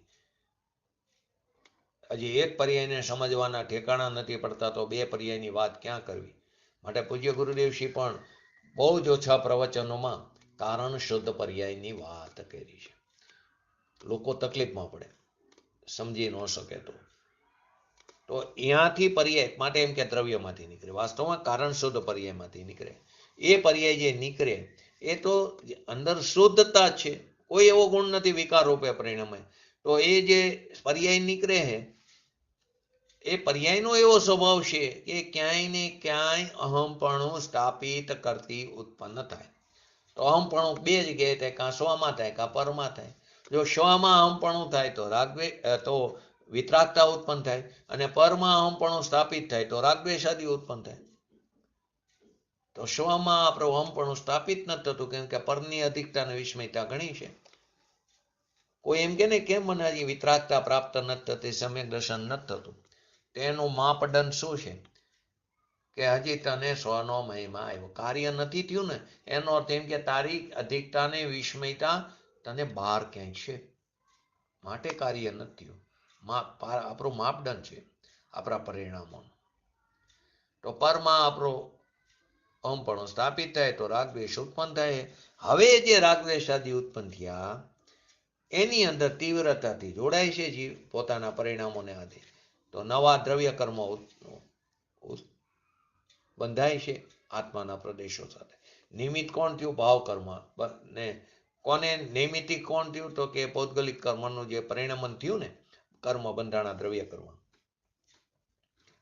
હજી એક પર્યાયને સમજવાના ઠેકાણા નથી પડતા, તો બે પર્યાયની વાત ક્યાં કરવી? માટે પૂજ્ય ગુરુદેવશ્રી પણ બહુ જ ઓછા પ્રવચનોમાં કારણ શુદ્ધ પર્યાયની વાત કરી છે. લોકો તકલીફમાં પડે, સમજી ન શકે તો અહીંયાથી પર્યાય માટે એમ કે દ્રવ્યમાંથી નીકળે, વાસ્તવમાં કારણ શુદ્ધ પર્યાયમાંથી નીકળે. એ પર્યાય જે નીકળે એ તો અંદર શુદ્ધતા છે, કોઈ એવો ગુણ નથી વિકાર રૂપે પરિણમે. તો એ જે પર્યાય નીકળે છે એ પર્યાયનો એવો સ્વભાવ છે કે ક્યાંય ને ક્યાંય અહમપણું સ્થાપિત કરતી ઉત્પન્ન થાય. તો અહમપણું બે જગ્યાએ થાય, કાં સ્વમાં થાય કાં પરમાં થાય. જો સ્વમાં અહમપણું થાય તો વિતરાગતા ઉત્પન્ન થાય, અને પરમાં અહમપણું સ્થાપિત થાય તો રાગદ્વેષ આદિ ઉત્પન્ન થાય. તો સ્વમાં આપણું અહમપણું સ્થાપિત નથી થતું, કેમ કે પરની અધિકતા અને વિસ્મયતા ઘણી છે. કોઈ એમ કે ને કેમ મને હજી વિતરાગતા પ્રાપ્ત નથી થતી, સમ્યક દર્શન નથી થતું, તેનું માપદંડ શું છે કે હજી તને સ્વનો મહિમા આવ્યો, કાર્ય નથી થયું ને. એનો અર્થ એમ કે તારી અધિકતા ને વિસ્મયતા તને બહાર ક્યાંય છે, માટે કાર્ય નથી થયું. આપણું માપદંડ છે આપણા પરિણામોનું. તો પરમાં આપણો અહમપણું સ્થાપિત થાય તો રાગદ્વેષ ઉત્પન્ન થાય. હવે જે રાગદ્વેષ આદિ ઉત્પન્ન થયા એની અંદર તીવ્રતાથી જોડાય છે જીવ પોતાના પરિણામોને આધીન. તો નવા દ્રવ્ય કર્મ બંધાય છે આત્માના પ્રદેશો સાથે. નિમિત્ત કોણ થયું? ભાવ કર્મ. ને કોને નૈમિતિક કોણ થયું? તો કે પૌદ્ગલિક કર્મનું જે પરિણમન થયું ને, કર્મ બંધાણા દ્રવ્ય કર્મ,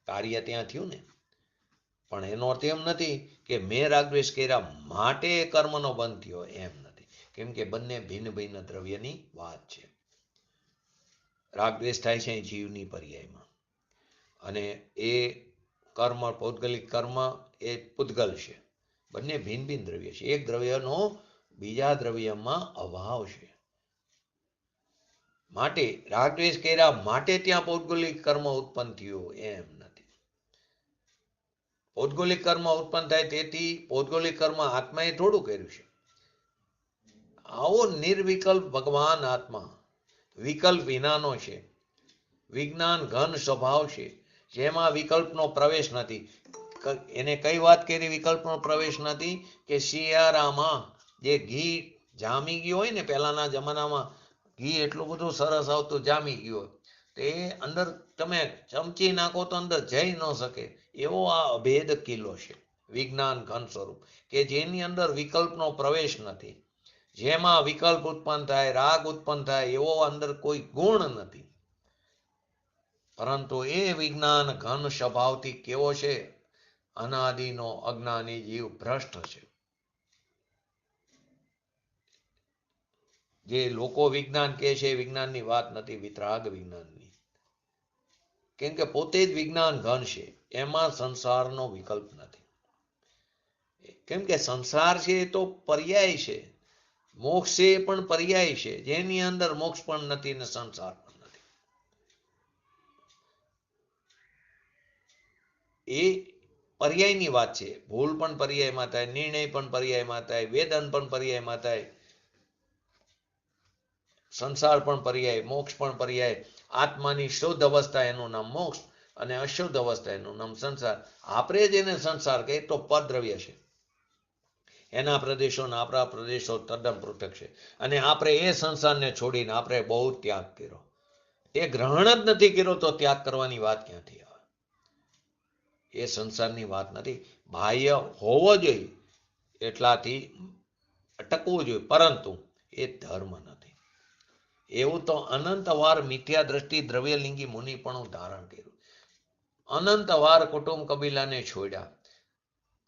કાર્ય ત્યાં થયું ને. પણ એનો અર્થ એમ નથી કે મેં રાગદ્વેષ કર્યા માટે કર્મનો બંધ થયો, એમ નથી. કેમ કે બંને ભિન્ન ભિન્ન દ્રવ્યની વાત છે. રાગદ્વેષ થાય છે જીવની પર્યાયમાં, અને એ કર્મ પૌદ્ગલિક કર્મ એ પૂતગલ છે. બંને ભિન્ન ભિન્ન દ્રવ્ય છે. એક દ્રવ્યનો બીજા દ્રવ્યમાં અભાવ છે. માટે રાગદ્વેષ કર્યા માટે ત્યાં પૌદ્ગલિક કર્મ ઉત્પન્ન થયું, એમ નથી. પૌદ્ગલિક કર્મ ઉત્પન્ન થાય તેથી પૌદ્ગલિક કર્મ આત્માએ થોડું કર્યું છે. આવો નિર્વિકલ્પ ભગવાન આત્મા વિકલ્પ વિનાનો છે. વિજ્ઞાન ઘન સ્વભાવ છે, જેમાં વિકલ્પનો પ્રવેશ નથી. એને કઈ વાત કરી વિકલ્પનો પ્રવેશ નથી? કે શિયાળામાં જે ઘી જામી ગયું હોય ને, પહેલાના જમાનામાં ઘી એટલું બધું સરસ આવતું, જામી ગયું હોય, તે અંદર તમે ચમચી નાખો તો અંદર જઈ ન શકે, એવો આ અભેદ કિલ્લો છે. વિજ્ઞાન ઘન સ્વરૂપ કે જેની અંદર વિકલ્પનો પ્રવેશ નથી. જેમાં વિકલ્પ ઉત્પન્ન થાય, રાગ ઉત્પન્ન થાય, એવો અંદર કોઈ ગુણ નથી. પરંતુ એ વિજ્ઞાન ઘન સ્વભાવથી કેવો છે? અનાદિનો અજ્ઞાની જીવ ભ્રષ્ટ છે. જે લોકો વિજ્ઞાન કહે છે, વિજ્ઞાનની વાત નથી, વિતરાગ વિજ્ઞાનની. કેમ કે પોતે જ વિજ્ઞાન ઘન છે, એમાં સંસારનો વિકલ્પ નથી. કેમ કે સંસાર છે એ તો પર્યાય છે, મોક્ષ છે એ પણ પર્યાય છે, જેની અંદર મોક્ષ પણ નથી ને સંસાર પણ નથી. એ પર્યાયની વાત છે. ભૂલ પણ પર્યાયમાં થાય, નિર્ણય પણ પર્યાયમાં થાય, વેદન પણ પર્યાયમાં થાય, સંસાર પણ પર્યાય, મોક્ષ પણ પર્યાય. આત્માની શુદ્ધ અવસ્થા એનું નામ મોક્ષ, અને અશુદ્ધ અવસ્થા એનું નામ સંસાર. આપણે જેને સંસાર કહીએ તો પરદ્રવ્ય છે. એના પ્રદેશો અને આપણા પ્રદેશો તદ્દન પૃથક છે. અને આપણે એ સંસારને છોડીને આપણે બહુ ત્યાગ કર્યો. એ ગ્રહણ જ નથી કર્યો તો ત્યાગ કરવાની વાત ક્યાંથી આવે? એ સંસારની વાત નથી. બાહ્ય હોવો જોઈએ એટલાથી અટકવું જોઈએ, પરંતુ એ ધર્મ નથી. એવું તો અનંતવાર મિથ્યા દ્રષ્ટિ દ્રવ્યલિંગી મુનિપણું ધારણ કર્યું, અનંતવાર કુટુંબ કબીલાને છોડ્યા,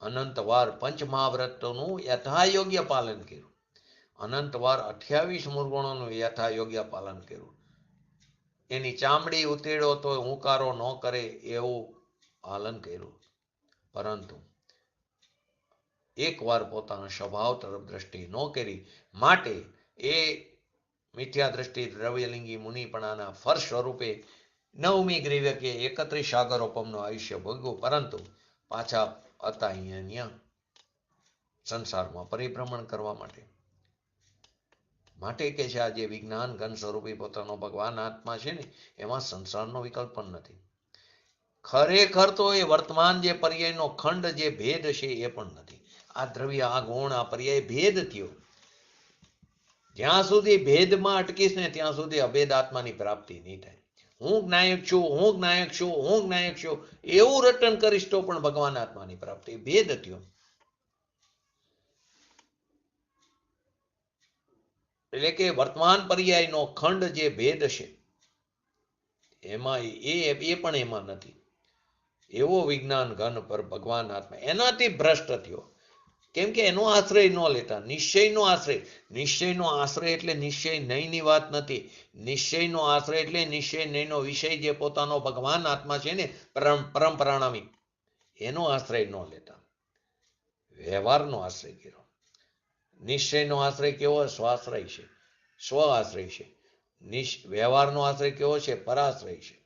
અનંતવાર પંચમહાવ્રતોનું યથાયોગ્ય પાલન કર્યું, અનંતવાર 28 મૂળગુણોનું યથાયોગ્ય પાલન કર્યું. એની ચામડી ઉતેડો તો હુંકારો ન કરે એવું પાલન કર્યું. પરંતુ એકવાર પોતાના સ્વભાવ તરફ દ્રષ્ટિ ન કરી, માટે એ મિથ્યા દ્રષ્ટિ દ્રવ્યલિંગી મુનિપણાના ફળ સ્વરૂપે 9મી ગ્રીવે કે 31 સાગરોપમનું આયુષ્ય ભોગવ્યું. પરંતુ પાછા હતા અહીંયા સંસારમાં પરિભ્રમણ કરવા માટે કે છે આ જે વિજ્ઞાન ઘન સ્વરૂપી પોતાનો ભગવાન આત્મા છે ને, એમાં સંસારનો વિકલ્પ પણ નથી. ખરેખર તો એ વર્તમાન જે પર્યાયનો ખંડ જે ભેદ છે એ પણ નથી. આ દ્રવ્ય, આ ગુણ, આ પર્યાય ભેદ થયો. જ્યાં સુધી ભેદમાં અટકીશ ને ત્યાં સુધી અભેદ આત્માની પ્રાપ્તિ નહીં થાય. હું જ્ઞાયક છું, હું જ્ઞાયક છું, હું જ્ઞાયક છું એવું રટન કરીશ તો પણ ભગવાન આત્માની પ્રાપ્તિ. ભેદ થયો. એટલે કે વર્તમાન પર્યાયનો ખંડ જે ભેદ છે એમાં એ પણ એમાં નથી. એવો વિજ્ઞાન ઘન પર ભગવાન આત્મા એનાથી ભ્રષ્ટ થયો. કેમ કે એનો આશ્રય ન લેતા, નિશ્ચયનો આશ્રય. નિશ્ચયનો આશ્રય એટલે નિશ્ચય નહીંની વાત નથી. નિશ્ચયનો આશ્રય એટલે નિશ્ચય નહીંનો વિષય જે પોતાનો ભગવાન આત્મા છે ને, પરમ પ્રાણામી, એનો આશ્રય ન લેતા. વ્યવહારનો આશ્રય કર્યો. નિશ્ચયનો આશ્રય કેવો? સ્વાશ્રય છે, સ્વ આશ્રય છે. વ્યવહારનો આશ્રય કેવો છે? પરાશ્રય છે.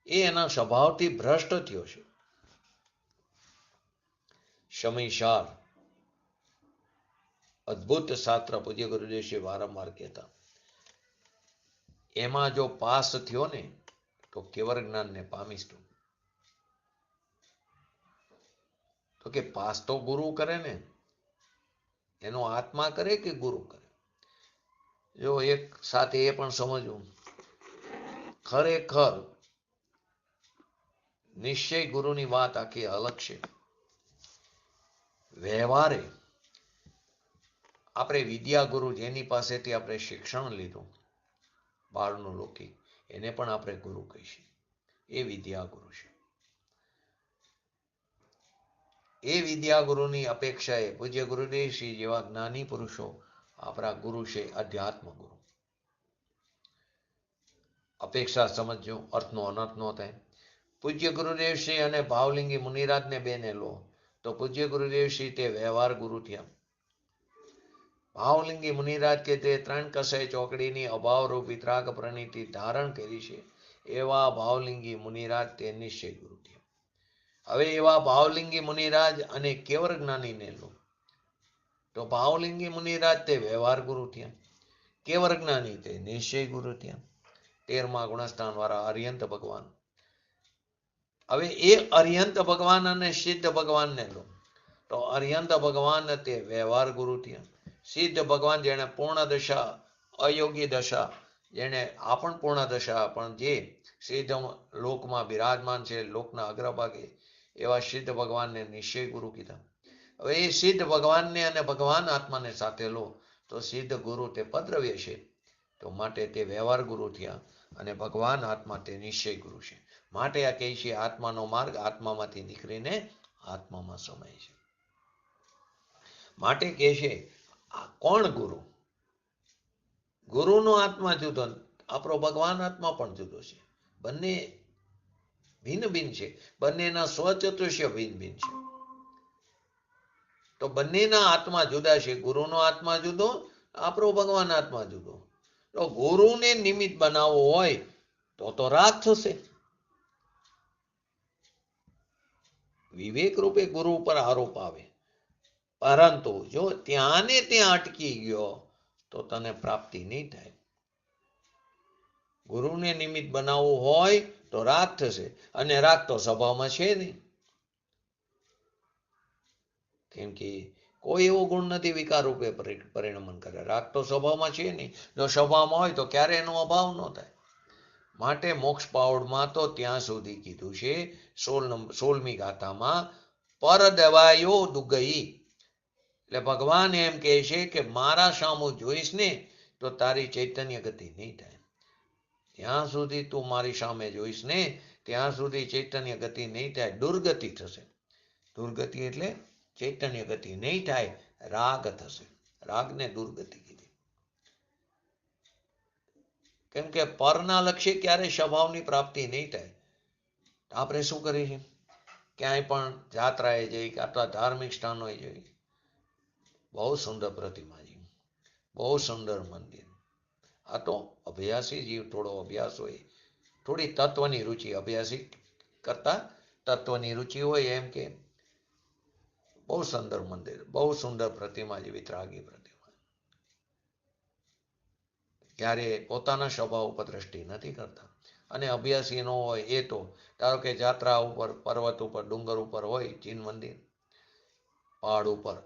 એ એના સ્વભાવથી ભ્રષ્ટ થયો છે. સમયસાર અદ્ભુત શાસ્ત્ર પૂજ્ય ગુરુદેવશ્રી વારંવાર કહેતા. એમાં જો પાસ થયો ને તો કેવળ જ્ઞાનને પામીશ તું. તો કે પાસ તો ગુરુ કરે ને, એનો આત્મા કરે કે ગુરુ કરે? જો એક સાથે એ પણ સમજવું, ખરેખર નિશ્ચય ગુરુની વાત આખી અલગ છે. વ્યવહારે આપણે વિદ્યા ગુરુ, જેની પાસેથી આપણે શિક્ષણ લીધું બાળનું લૌકિક, એને પણ આપણે ગુરુ કહીશું. એ વિદ્યા ગુરુ છે. એ વિદ્યા ગુરુની અપેક્ષાએ પૂજ્ય ગુરુદેવશ્રી જેવા જ્ઞાની પુરુષો આપણા ગુરુ છે, અધ્યાત્મ ગુરુ. અપેક્ષા સમજો, અર્થનો અનર્થ ન થાય. પૂજ્ય ગુરુદેવશ્રી અને ભાવલિંગી મુનિરાજને બેને લો તો પૂજ્ય ગુરુદેવશ્રી તે વ્યવહાર ગુરુ થયા. ભાવલિંગી મુનિરાજ કે તે 3 કસાઈ ચોકડીની અભાવરૂપ વિતરાગ પ્રણીતિ ધારણ કરી છે, એવા ભાવલિંગી મુનિરાજ તે નિશ્ચય ગુરુ થયા. હવે એવા ભાવલિંગી મુનિરાજ અને કેવળ જ્ઞાનીને લો તો ભાવલિંગી મુનિરાજ તે વ્યવહાર ગુરુ થયા, કેવળ જ્ઞાની તે નિશ્ચય ગુરુ થયા. 13મા ગુણસ્થાન વાળા અરિયંત ભગવાન. હવે એ અરિયંત ભગવાન અને સિદ્ધ ભગવાનને લો તો અરિયંત ભગવાન તે વ્યવહાર ગુરુ થયા. સિદ્ધ ભગવાન જેણે પૂર્ણ દશા, અયોગી દશા, જેણે આ પણ પૂર્ણ દશા, પણ જે સિદ્ધ લોકમાં બિરાજમાન છે, લોકના અગ્રભાગે, એવા સિદ્ધ ભગવાનને નિશ્ચય ગુરુ કીધા. હવે એ સિદ્ધ ભગવાનને અને ભગવાન આત્માને સાથે લો તો સિદ્ધ ગુરુ તે પદ્રવ્ય છે, તો માટે તે વ્યવહાર ગુરુ થયા અને ભગવાન આત્મા તે નિશ્ચય ગુરુ છે. માટે આ કહે છે આત્માનો માર્ગ આત્મામાંથી નીકળીને આત્મામાં સમાય છે. માટે કહે છે આ કોણ ગુરુ? ગુરુનો આત્મા જુદો, આપણો ભગવાન આત્મા પણ જુદો છે. બંને ભિન્ન ભિન્ન છે. બંનેના સ્વચતુષ્ય ભિન્ન ભિન્ન છે. તો બંનેના આત્મા જુદા છે. ગુરુનો આત્મા જુદો, આપણો ભગવાન આત્મા જુદો. તો ગુરુને નિમિત્ત બનાવવો હોય તો રાગ થશે. વિવેક રૂપે ગુરુ ઉપર આરોપ આવે, પરંતુ જો ત્યાં ને ત્યાં અટકી ગયો તો તને પ્રાપ્તિ નહીં થાય. ગુરુને નિમિત્ત બનાવવું હોય તો રાગ થશે, અને રાગ તો સ્વભાવમાં છે નહીં. કેમ કે કોઈ એવો ગુણ નથી વિકાર રૂપે પરિણમન કરે. રાગ તો સ્વભાવમાં છે નહીં. જો સ્વભાવમાં હોય તો ક્યારે એનો અભાવ ન થાય. માટે મોક્ષ પાવડમાં તો ત્યાં સુધી કીધું છે 16મી ગાથામાં, પર દેવાયો દુગઈ. એટલે ભગવાન એમ કહે છે કે મારા સામું જોઈશ ને તો તારી ચૈતન્ય ગતિ નહીં થાય. ત્યાં સુધી તું મારી સામે જોઈશ ને ત્યાં સુધી ચૈતન્ય ગતિ નહીં થાય, દુર્ગતિ થશે. દુર્ગતિ એટલે ચૈતન્ય ગતિ નહીં થાય, રાગ થશે. રાગને દુર્ગતિ કીધી. કેમ કે પરના લક્ષ્ય ક્યારે સ્વભાવની પ્રાપ્તિ નહીં થાય. આપણે શું કરીએ છીએ? ક્યાંય પણ જાત્રાએ જઈ કે અથવા ધાર્મિક સ્થાનોએ જઈ, બહુ સુંદર પ્રતિમાજી, બહુ સુંદર મંદિર. આ તો અભ્યાસી જીવ થોડો અભ્યાસ હોય, થોડી તત્વની રુચિ, અભ્યાસી કરતા તત્વની રુચિ હોય, એમ કે બહુ સુંદર મંદિર, બહુ સુંદર પ્રતિમાજી, વિતરાગી પ્રતિમા. ક્યારે પોતાના સ્વભાવ ઉપર દ્રષ્ટિ નથી કરતા. અને અભ્યાસી ન હોય એ તો ધારો કે જાત્રા ઉપર, પર્વત ઉપર, ડુંગર ઉપર હોય ચીન મંદિર, પહાડ ઉપર,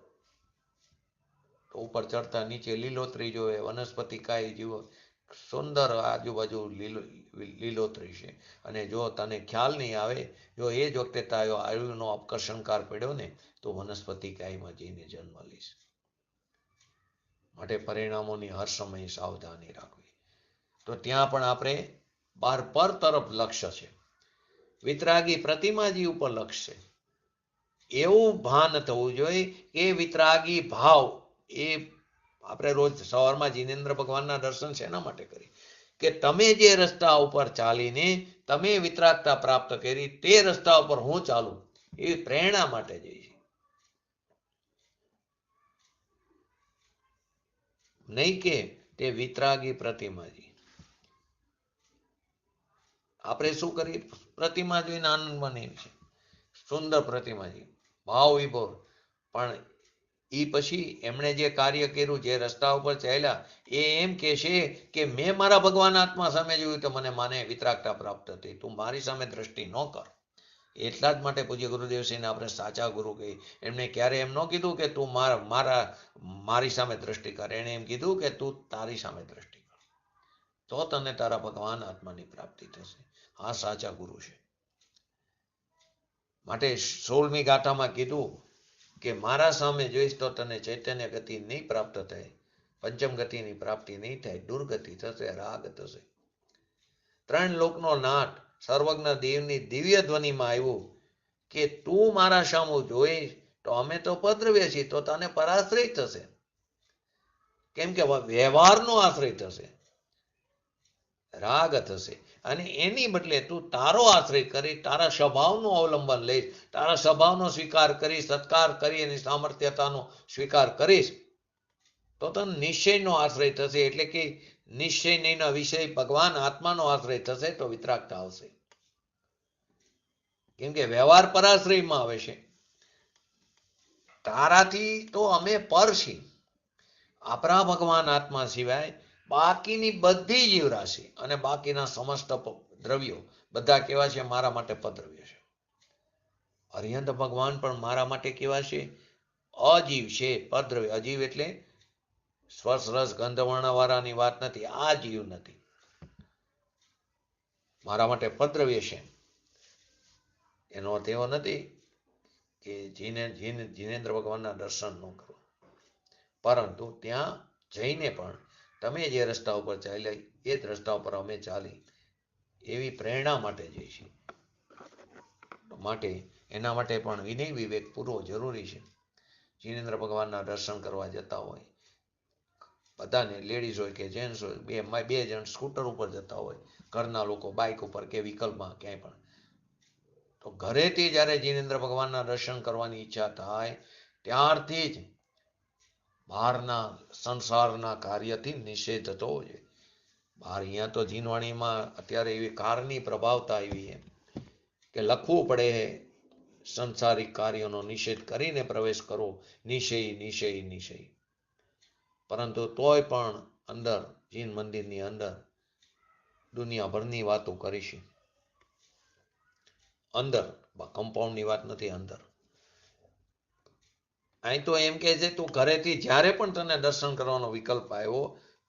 તો ઉપર ચડતા નીચે લીલોતરી જોવે, વનસ્પતિ કાય જીવો, સુંદર આજુબાજુ લીલોતરી છે. અને જો તને ખ્યાલ નહીં આવે, જો એ જ વખતે તારો આયુનો અપકર્ષણકાર પડ્યો ને તો વનસ્પતિ કાયમાં જઈને જન્મ લઈશ. માટે પરિણામોની હર સમયે સાવધાની રાખવી. તો ત્યાં પણ આપણે બાર પર તરફ લક્ષ્ય છે, વિતરાગી પ્રતિમાજી ઉપર લક્ષ્ય છે. એવું ભાન થવું જોઈએ કે વિતરાગી ભાવ, એ આપણે રોજ સવારમાં જિનેન્દ્ર ભગવાનના દર્શન શેના માટે કરી? કે તમે જે રસ્તા ઉપર ચાલીને તમે વિતરાગતા પ્રાપ્ત કરી તે રસ્તા ઉપર હું ચાલું, એવી પ્રેરણા માટે જઈ છે. નહીં કે તે વિતરાગી પ્રતિમાજી. આપણે શું કરીએ? પ્રતિમા જોઈને આનંદ માનીએ છીએ, સુંદર પ્રતિમાજી, ભાવ વિભોર. પણ એ પછી એમણે જે કાર્ય કર્યું, જે રસ્તા ઉપર ચાલ્યા, એ એમ કે છે કે મેં મારા ભગવાન આત્મા સામે જોયું તો મને માને વિતરાગતા પ્રાપ્ત હતી, તું મારી સામે દ્રષ્ટિ ન કર. એટલા જ માટે પૂજ્ય ગુરુદેવસિંહને આપણે સાચા ગુરુ કહી. એમને ક્યારે એમ ન કીધું કે તું મારી સામે દ્રષ્ટિ કર. એણે એમ કીધું કે તું તારી સામે દ્રષ્ટિ કર, તો તને તારા ભગવાન આત્માની પ્રાપ્તિ થશે. આ સાચા ગુરુ છે. માટે 16મી ગાથામાં કીધું કે મારા સામે જોઈશ તો તને ચૈતન્ય ગતિ નહીં પ્રાપ્ત થાય, પંચમ ગતિની પ્રાપ્તિ નહીં થાય, દુર્ગતિ થશે, રાગ થશે. 3 લોકનો નાટ સર્વજ્ઞ દેવની દિવ્ય ધ્વનિમાં આવ્યું કે તું મારા સામું જોઈશ તો અમે તો પદ્રવ્ય છીએ, તો તને પરાશ્રય થશે. કેમ કે વ્યવહારનો આશ્રય થશે, રાગ થશે. અને એની બદલે તું તારો આશ્રય કરી તારા સ્વભાવનું અવલંબન લઈશ, તારા સ્વભાવનો સ્વીકાર કરી, સત્કાર કરી એની સામર્થ્યતાનો સ્વીકાર કરીશ, તો તને નિશ્ચયનો આશ્રય થશે. એટલે કે નિશ્ચય નહીંનો વિષય ભગવાન આત્માનો આશ્રય થશે તો વિતરાગતા આવશે. કેમ કે વ્યવહાર પરાશ્રયમાં આવે છે. તારાથી તો અમે પર છીએ. આપણા ભગવાન આત્મા સિવાય બાકીની બધી જીવરાશિ અને બાકીના સમસ્ત દ્રવ્યો બધા કેવા છે? મારા માટે પદ્રવ્ય છે. અરિહંત ભગવાન પણ મારા માટે કેવા છે? અજીવ છે, પદ્રવ્ય. અજીવ એટલે સ્પર્શ રસ ગંધ વર્ણ વાળાની વાત નથી, આ જીવ નથી, મારા માટે પદ્રવ્ય છે. એનો અર્થ એવો નથી કે જીનેન્દ્ર ભગવાનના દર્શન ન કરો, પરંતુ ત્યાં જઈને પણ તમે જે રસ્તા ઉપર ચાલ્યા એ જ રસ્તા ઉપર અમે ચાલી એવી પ્રેરણા માટે જઈશું. માટે એના માટે પણ વિનય વિવેક પૂરવો જરૂરી છે. જીનેન્દ્ર ભગવાનના દર્શન કરવા જતા હોય બધાને, લેડીઝ હોય કે જેન્ટ્સ હોય, બે જણ સ્કૂટર ઉપર જતા હોય, ઘરના લોકો બાઇક ઉપર કે વિકલ્પમાં ક્યાંય પણ, તો ઘરેથી જ્યારે જીનેન્દ્ર ભગવાનના દર્શન કરવાની ઈચ્છા થાય ત્યારથી જ બહારના સંસારના કાર્યથી નિષેધ થતો હોય. બહાર અહીંયા તો જીનવાણીમાં અત્યારે એવી કારની પ્રભાવતા આવી છે કે લખવું પડે સંસારિક કાર્યોનો નિષેધ કરીને પ્રવેશ કરો, નિષય નિષય નિષય. પરંતુ તોય પણ અંદર જીન મંદિરની અંદર દુનિયાભરની વાતો કરીશું. અંદર કમ્પાઉન્ડની વાત નથી, અંદર. અહીં તો એમ કે છે તું ઘરેથી જ્યારે પણ તને દર્શન કરવાનો વિકલ્પ આવ્યો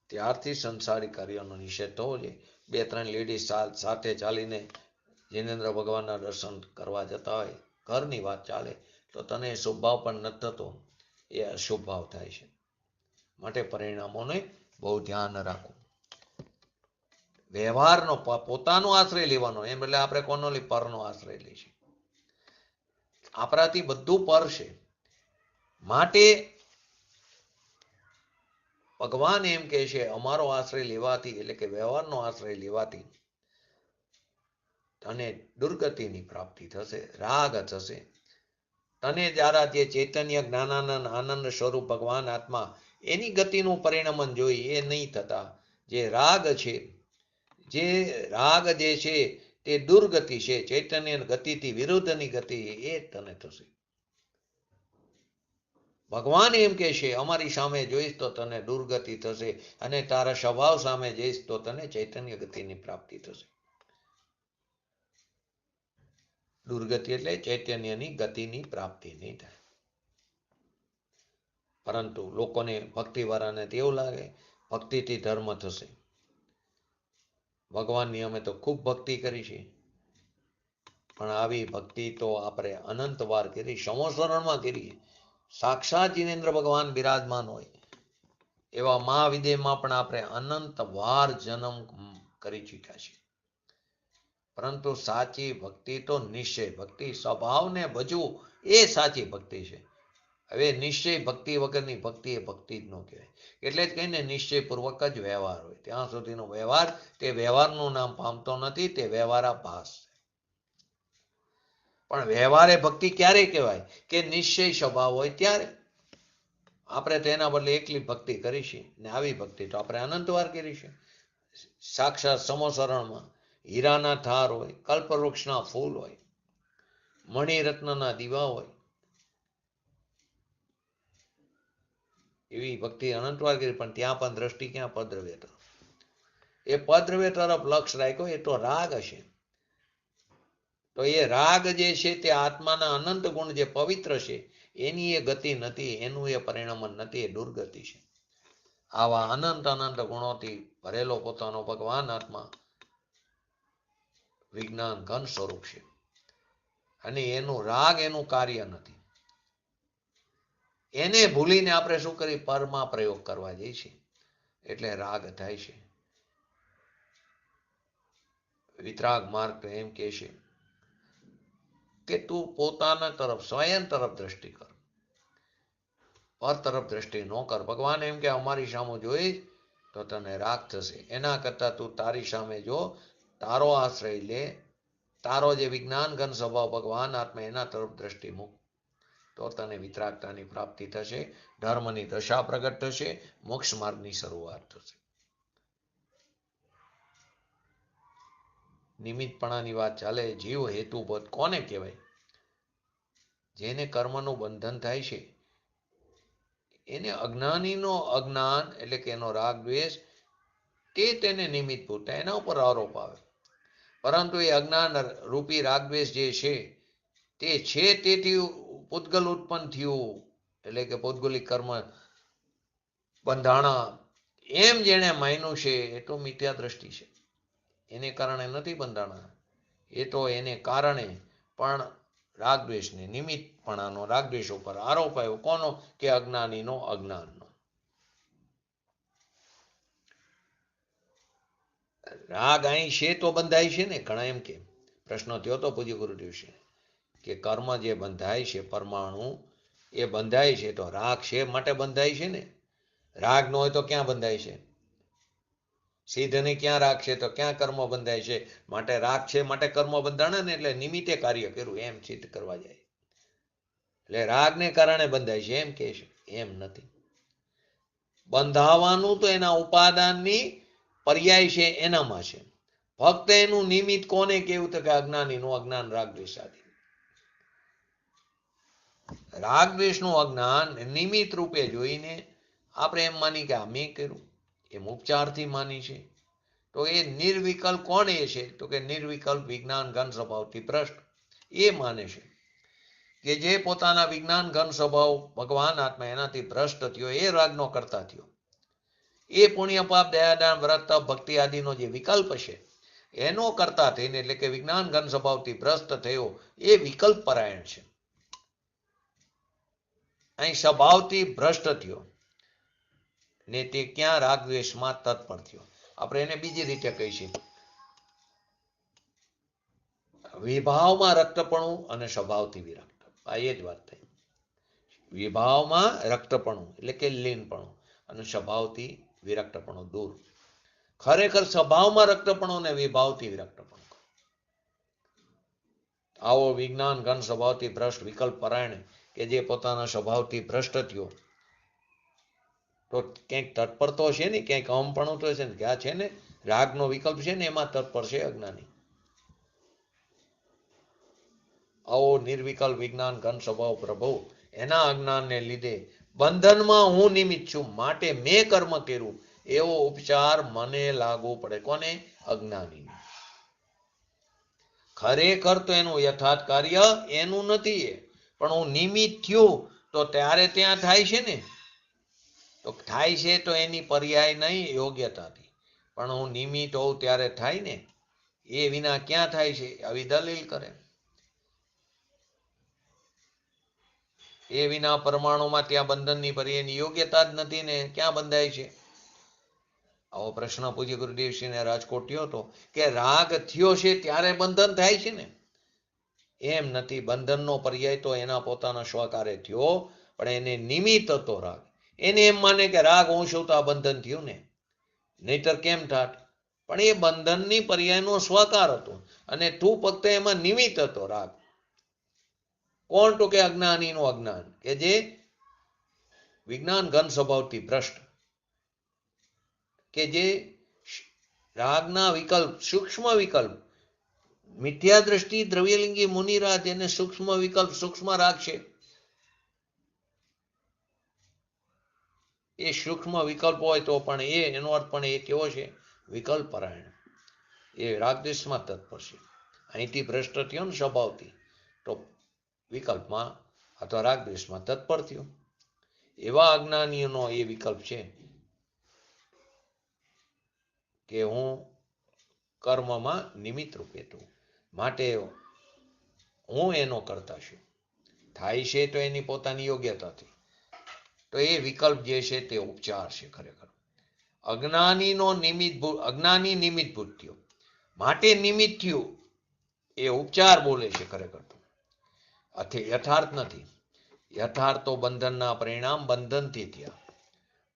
ત્યારથી સંસારી કાર્યનો નિષેધ થવો જોઈએ. 2-3 લેડીઝ સાથે ચાલીને જીનેન્દ્ર ભગવાનના દર્શન કરવા જતા હોય, ઘરની વાત ચાલે, તો તને શુભ ભાવ પણ નથી થતો, એ અશુભ ભાવ થાય છે. માટે પરિણામોને બહુ ધ્યાન રાખવું. વ્યવહારનો પોતાનો આશ્રય લેવાનો, એમ એટલે આપણે કોનો પરનો આશ્રય લઈશું? આપણાથી બધું પર છે. માટે ભગવાન એમ કહે છે અમારો આશ્રય લેવાથી, એટલે કે વ્યવહારનો આશ્રય લેવાથી તને દુર્ગતિની પ્રાપ્તિ થશે, રાગ થશે. તને જરા જે ચૈતન્ય જ્ઞાનાનંદ આનંદ સ્વરૂપ ભગવાન આત્મા એની ગતિનું પરિણમન જોઈ એ નહીં થતા. જે રાગ છે તે દુર્ગતિ છે, ચૈતન્ય ગતિથી વિરુદ્ધની ગતિ, એ તને થશે. ભગવાન એમ કે છે અમારી સામે જોઈશ તો તને દુર્ગતિ થશે, અને તારા સ્વભાવ સામે જઈશ તો તને ચૈતન્ય ગતિની પ્રાપ્તિ થશે. દુર્ગતિ એટલે ચૈતન્યની ગતિની પ્રાપ્તિ નહીં થાય. પરંતુ લોકોને ભક્તિવાળાને તેવું લાગે ભક્તિથી ધર્મ થશે. ભગવાનની અમે તો ખૂબ ભક્તિ કરી છે, પણ આવી ભક્તિ તો આપણે અનંત વાર કરી, સંવત્સરણમાં કરી. સાક્ષાત જીનેન્દ્ર ભગવાન બિરાજમાન હોય એવા મહાવિદેહમાં પણ આપણે અનંત વાર જન્મ કરી ચૂક્યા છીએ. પરંતુ સાચી ભક્તિ તો નિશ્ચય ભક્તિ, સ્વભાવને ભજવું એ સાચી ભક્તિ છે. હવે નિશ્ચય ભક્તિ વગરની ભક્તિ એ ભક્તિ જ ન કહેવાય. એટલે જ કહીને નિશ્ચયપૂર્વક જ વ્યવહાર હોય. ત્યાં સુધીનો વ્યવહાર તે વ્યવહારનું નામ પામતો નથી, તે વ્યવહારાભાસ. પણ વ્યવહારે ભક્તિ ક્યારે કહેવાય? કે નિશ્ચય સ્વભાવ હોય ત્યારે. આપણે તો એના બદલે એકલી ભક્તિ કરીશી ને આવી ભક્તિ તો આપણે અનંતવાર કરીશું. સાક્ષાત સમોસરણમાં હીરાના થાર હોય, કલ્પવૃક્ષના ફૂલ હોય, મણિરત્નના દીવા હોય, એવી ભક્તિ અનંતવાર કરી, પણ ત્યાં પણ દ્રષ્ટિ ક્યાં? પદ્રવ્ય તરફ. એ પદ્રવ્ય તરફ લક્ષ રાખ્યો, એ તો રાગ હશે. તો એ રાગ જે છે તે આત્માના અનંત ગુણ જે પવિત્ર છે એની એ ગતિ નથી, એનું એ પરિણામ નથી, એ દુર્ગતિ છે. આવા અનંત અનંત ગુણોથી ભરેલો પોતાનો ભગવાન આત્મા વિજ્ઞાન ઘન સ્વરૂપ છે, અને એનું રાગ એનું કાર્ય નથી. એને ભૂલીને આપણે શું કરી? પરમાં પ્રયોગ કરવા જઈએ છીએ, એટલે રાગ થાય છે. વિતરાગ માર્ગ તો એમ કહે છે કે તું પોતાના તરફ, સ્વયં તરફ દ્રષ્ટિ કર, પર તરફ દ્રષ્ટિ ન કર. ભગવાન એમ કે અમારી સામે જોઈ તો તને રાગ થશે, એના કરતા તું તારી સામે જો, તારો આશ્રય લે, તારો જે વિજ્ઞાન ઘન સ્વભાવ ભગવાન આત્મા એના તરફ દ્રષ્ટિ મૂક, તો તને વિતરાગતાની પ્રાપ્તિ થશે, ધર્મની દશા પ્રગટ થશે, મોક્ષ માર્ગની શરૂઆત થશે. નિમિત્તપણાની વાત ચાલે. જીવ હેતુબદ્ધ કોને કહેવાય? જેને કર્મનું બંધન થાય છે એને અજ્ઞાનીનો અજ્ઞાન એટલે કે એનો રાગ દ્વેષ તે તેને નિમિત્તભૂત થાય, એના ઉપર આરોપ આવે. પરંતુ એ અજ્ઞાન રૂપી રાગ દ્વેષ જે છે તે છે, તેથી પૂતગલ ઉત્પન્ન થયું, એટલે કે પૌદ્ગલિક કર્મ બંધાણા એમ જેને માન્યું છે એ તો મિથ્યા દ્રષ્ટિ છે. એને કારણે નથી બંધાણા, એ તો એને કારણે પણ રાગદ્વેષને નિમિત્તપણાનો રાગદ્વેષ ઉપર આરોપ આવ્યો. કોનો? કે અજ્ઞાનીનો અજ્ઞાનનો. રાગ અહીં છે તો બંધાય છે ને. ઘણા એમ કે પ્રશ્ન થયો તો પૂજ્ય ગુરુદેવ છે કે કર્મ જે બંધાય છે પરમાણુ એ બંધાય છે તો રાગ છે માટે બંધાય છે ને. રાગ ન હોય તો ક્યાં બંધાય છે? સિદ્ધને ક્યાં રાગ છે તો ક્યાં કર્મ બંધાય છે? માટે રાગ છે માટે કર્મ બંધાણે ને, એટલે નિમિત્તે કાર્ય કર્યું એમ સિદ્ધ કરવા જાય, એટલે રાગને કારણે બંધાય છે એમ કે છે. એમ નથી. બંધાવાનું તો એના ઉપાદાનની પર્યાય છે એનામાં છે. ફક્ત એનું નિમિત્ત કોને કેવું? તો કે અજ્ઞાનીનું અજ્ઞાન રાગદ્વેષ આદિ. રાગદ્વેષનું અજ્ઞાન નિમિત્ત રૂપે જોઈને આપણે એમ માની કે આ મેં કર્યું, એમ ઉપચારથી માની છે. તો એ નિર્વિકલ્પ કોણ એ છે? તો કે નિર્વિકલ્પ વિજ્ઞાન ઘન સ્વભાવથી ભ્રષ્ટ એ માને છે કે જે પોતાના વિજ્ઞાન ઘન સ્વભાવ ભગવાન આત્મા એનાથી ભ્રષ્ટ થયો, એ રાગનો કરતા થયો. એ પુણ્ય પાપ દયાદાન વ્રત તપ ભક્તિ આદિનો જે વિકલ્પ છે એનો કરતા થઈને, એટલે કે વિજ્ઞાન ઘન સ્વભાવથી ભ્રષ્ટ થયો, એ વિકલ્પ પરાયણ છે. અહીં સ્વભાવથી ભ્રષ્ટ થયો ને તે ક્યાં? રાગદ્વેષમાં તત્પર થયો. આપણે એને બીજી રીતે કહીશું, વિભાવમાં રક્તપણું અને સ્વભાવથી વિરક્ત. આ એ જ વાત થઈ. વિભાવમાં રક્તપણું એટલે કે લીનપણું, અને સ્વભાવથી વિરક્તપણું દૂર. ખરેખર સ્વભાવમાં રક્તપણું ને વિભાવથી વિરક્તપણું. આવો વિજ્ઞાન ઘન સ્વભાવથી ભ્રષ્ટ વિકલ્પ પરાયણ કે જે પોતાના સ્વભાવથી ભ્રષ્ટ થયો, તો ક્યાંક તત્પર તો છે ને, ક્યાંક અહમપણું તો છે ને, કે આ છે ને રાગનો વિકલ્પ છે ને, એમાં તત્પર છે અજ્ઞાની. આવો નિર્વિકલ્પ વિજ્ઞાન ઘન સ્વભાવ પ્રભુ એના અજ્ઞાનને લીધે બંધનમાં હું નિમિત્ત છું, માટે મેં કર્મ કર્યું એવો ઉપચાર મને લાગુ પડે. કોને? અજ્ઞાની. ખરેખર તો એનું યથાર્થ કાર્ય એનું નથી, પણ હું નિમિત્ત થયું તો ત્યારે ત્યાં થાય છે ને. તો થાય છે તો એની પર્યાય નહીં યોગ્યતાથી, પણ હું નિમિત્ત હોઉં ત્યારે થાય ને. એ વિના ક્યાં થાય છે? આવી દલીલ કરે. એ વિના પરમાણુમાં ત્યાં બંધનની પર્યાયની યોગ્યતા જ નથી ને, ક્યાં બંધાય છે? આવો પ્રશ્ન પૂજ્ય ગુરુદેવસિંહને રાજકોટ થયો હતો કે રાગ થયો છે ત્યારે બંધન થાય છે ને. એમ નથી. બંધનનો પર્યાય તો એના પોતાના સ્વકારે થયો, પણ એને નિમિત્ત હતો રાગ. એને એમ માને કે રાગ હું છું તો આ બંધન થયું ને, નહીતર કેમ થાત? પણ એ બંધનની પર્યાયનો સ્વકાર હતો અને તું ફક્ત એમાં નિમિત્ત હતો. રાગ કોણ? તો કે અજ્ઞાનીનું અજ્ઞાન, કે જે વિજ્ઞાન ઘન સ્વભાવથી ભ્રષ્ટ, કે જે રાગના વિકલ્પ, સૂક્ષ્મ વિકલ્પ, મિથ્યા દ્રષ્ટિ દ્રવ્યલિંગી મુનિરાજ એને સૂક્ષ્મ વિકલ્પ, સૂક્ષ્મ રાગ છે. એ સૂક્ષ્મ વિકલ્પ હોય તો પણ એનો અર્થ પણ એ કેવો છે? વિકલ્પ પરાયણ. એ રાગદ્વેષમાં તત્પર છે. અહીંથી ભ્રષ્ટ થયો ને સ્વભાવથી, તો વિકલ્પમાં અથવા રાગદ્વેષમાં તત્પર થયો. એવા અજ્ઞાનીઓનો એ વિકલ્પ છે કે હું કર્મમાં નિમિત્ત રૂપે છું, માટે હું એનો કરતા છું. થાય છે તો એની પોતાની યોગ્યતાથી. તો એ વિકલ્પ જે છે તે ઉપચાર છે ખરેખર. અજ્ઞાની નિમિત્તભૂત થયો, માટે નિમિત્ત થયું, એ ઉપચાર બોલે છે ખરેખર. યથાર્થ નથી. યથાર્થ તો બંધનના પરિણામ બંધનથી થયા,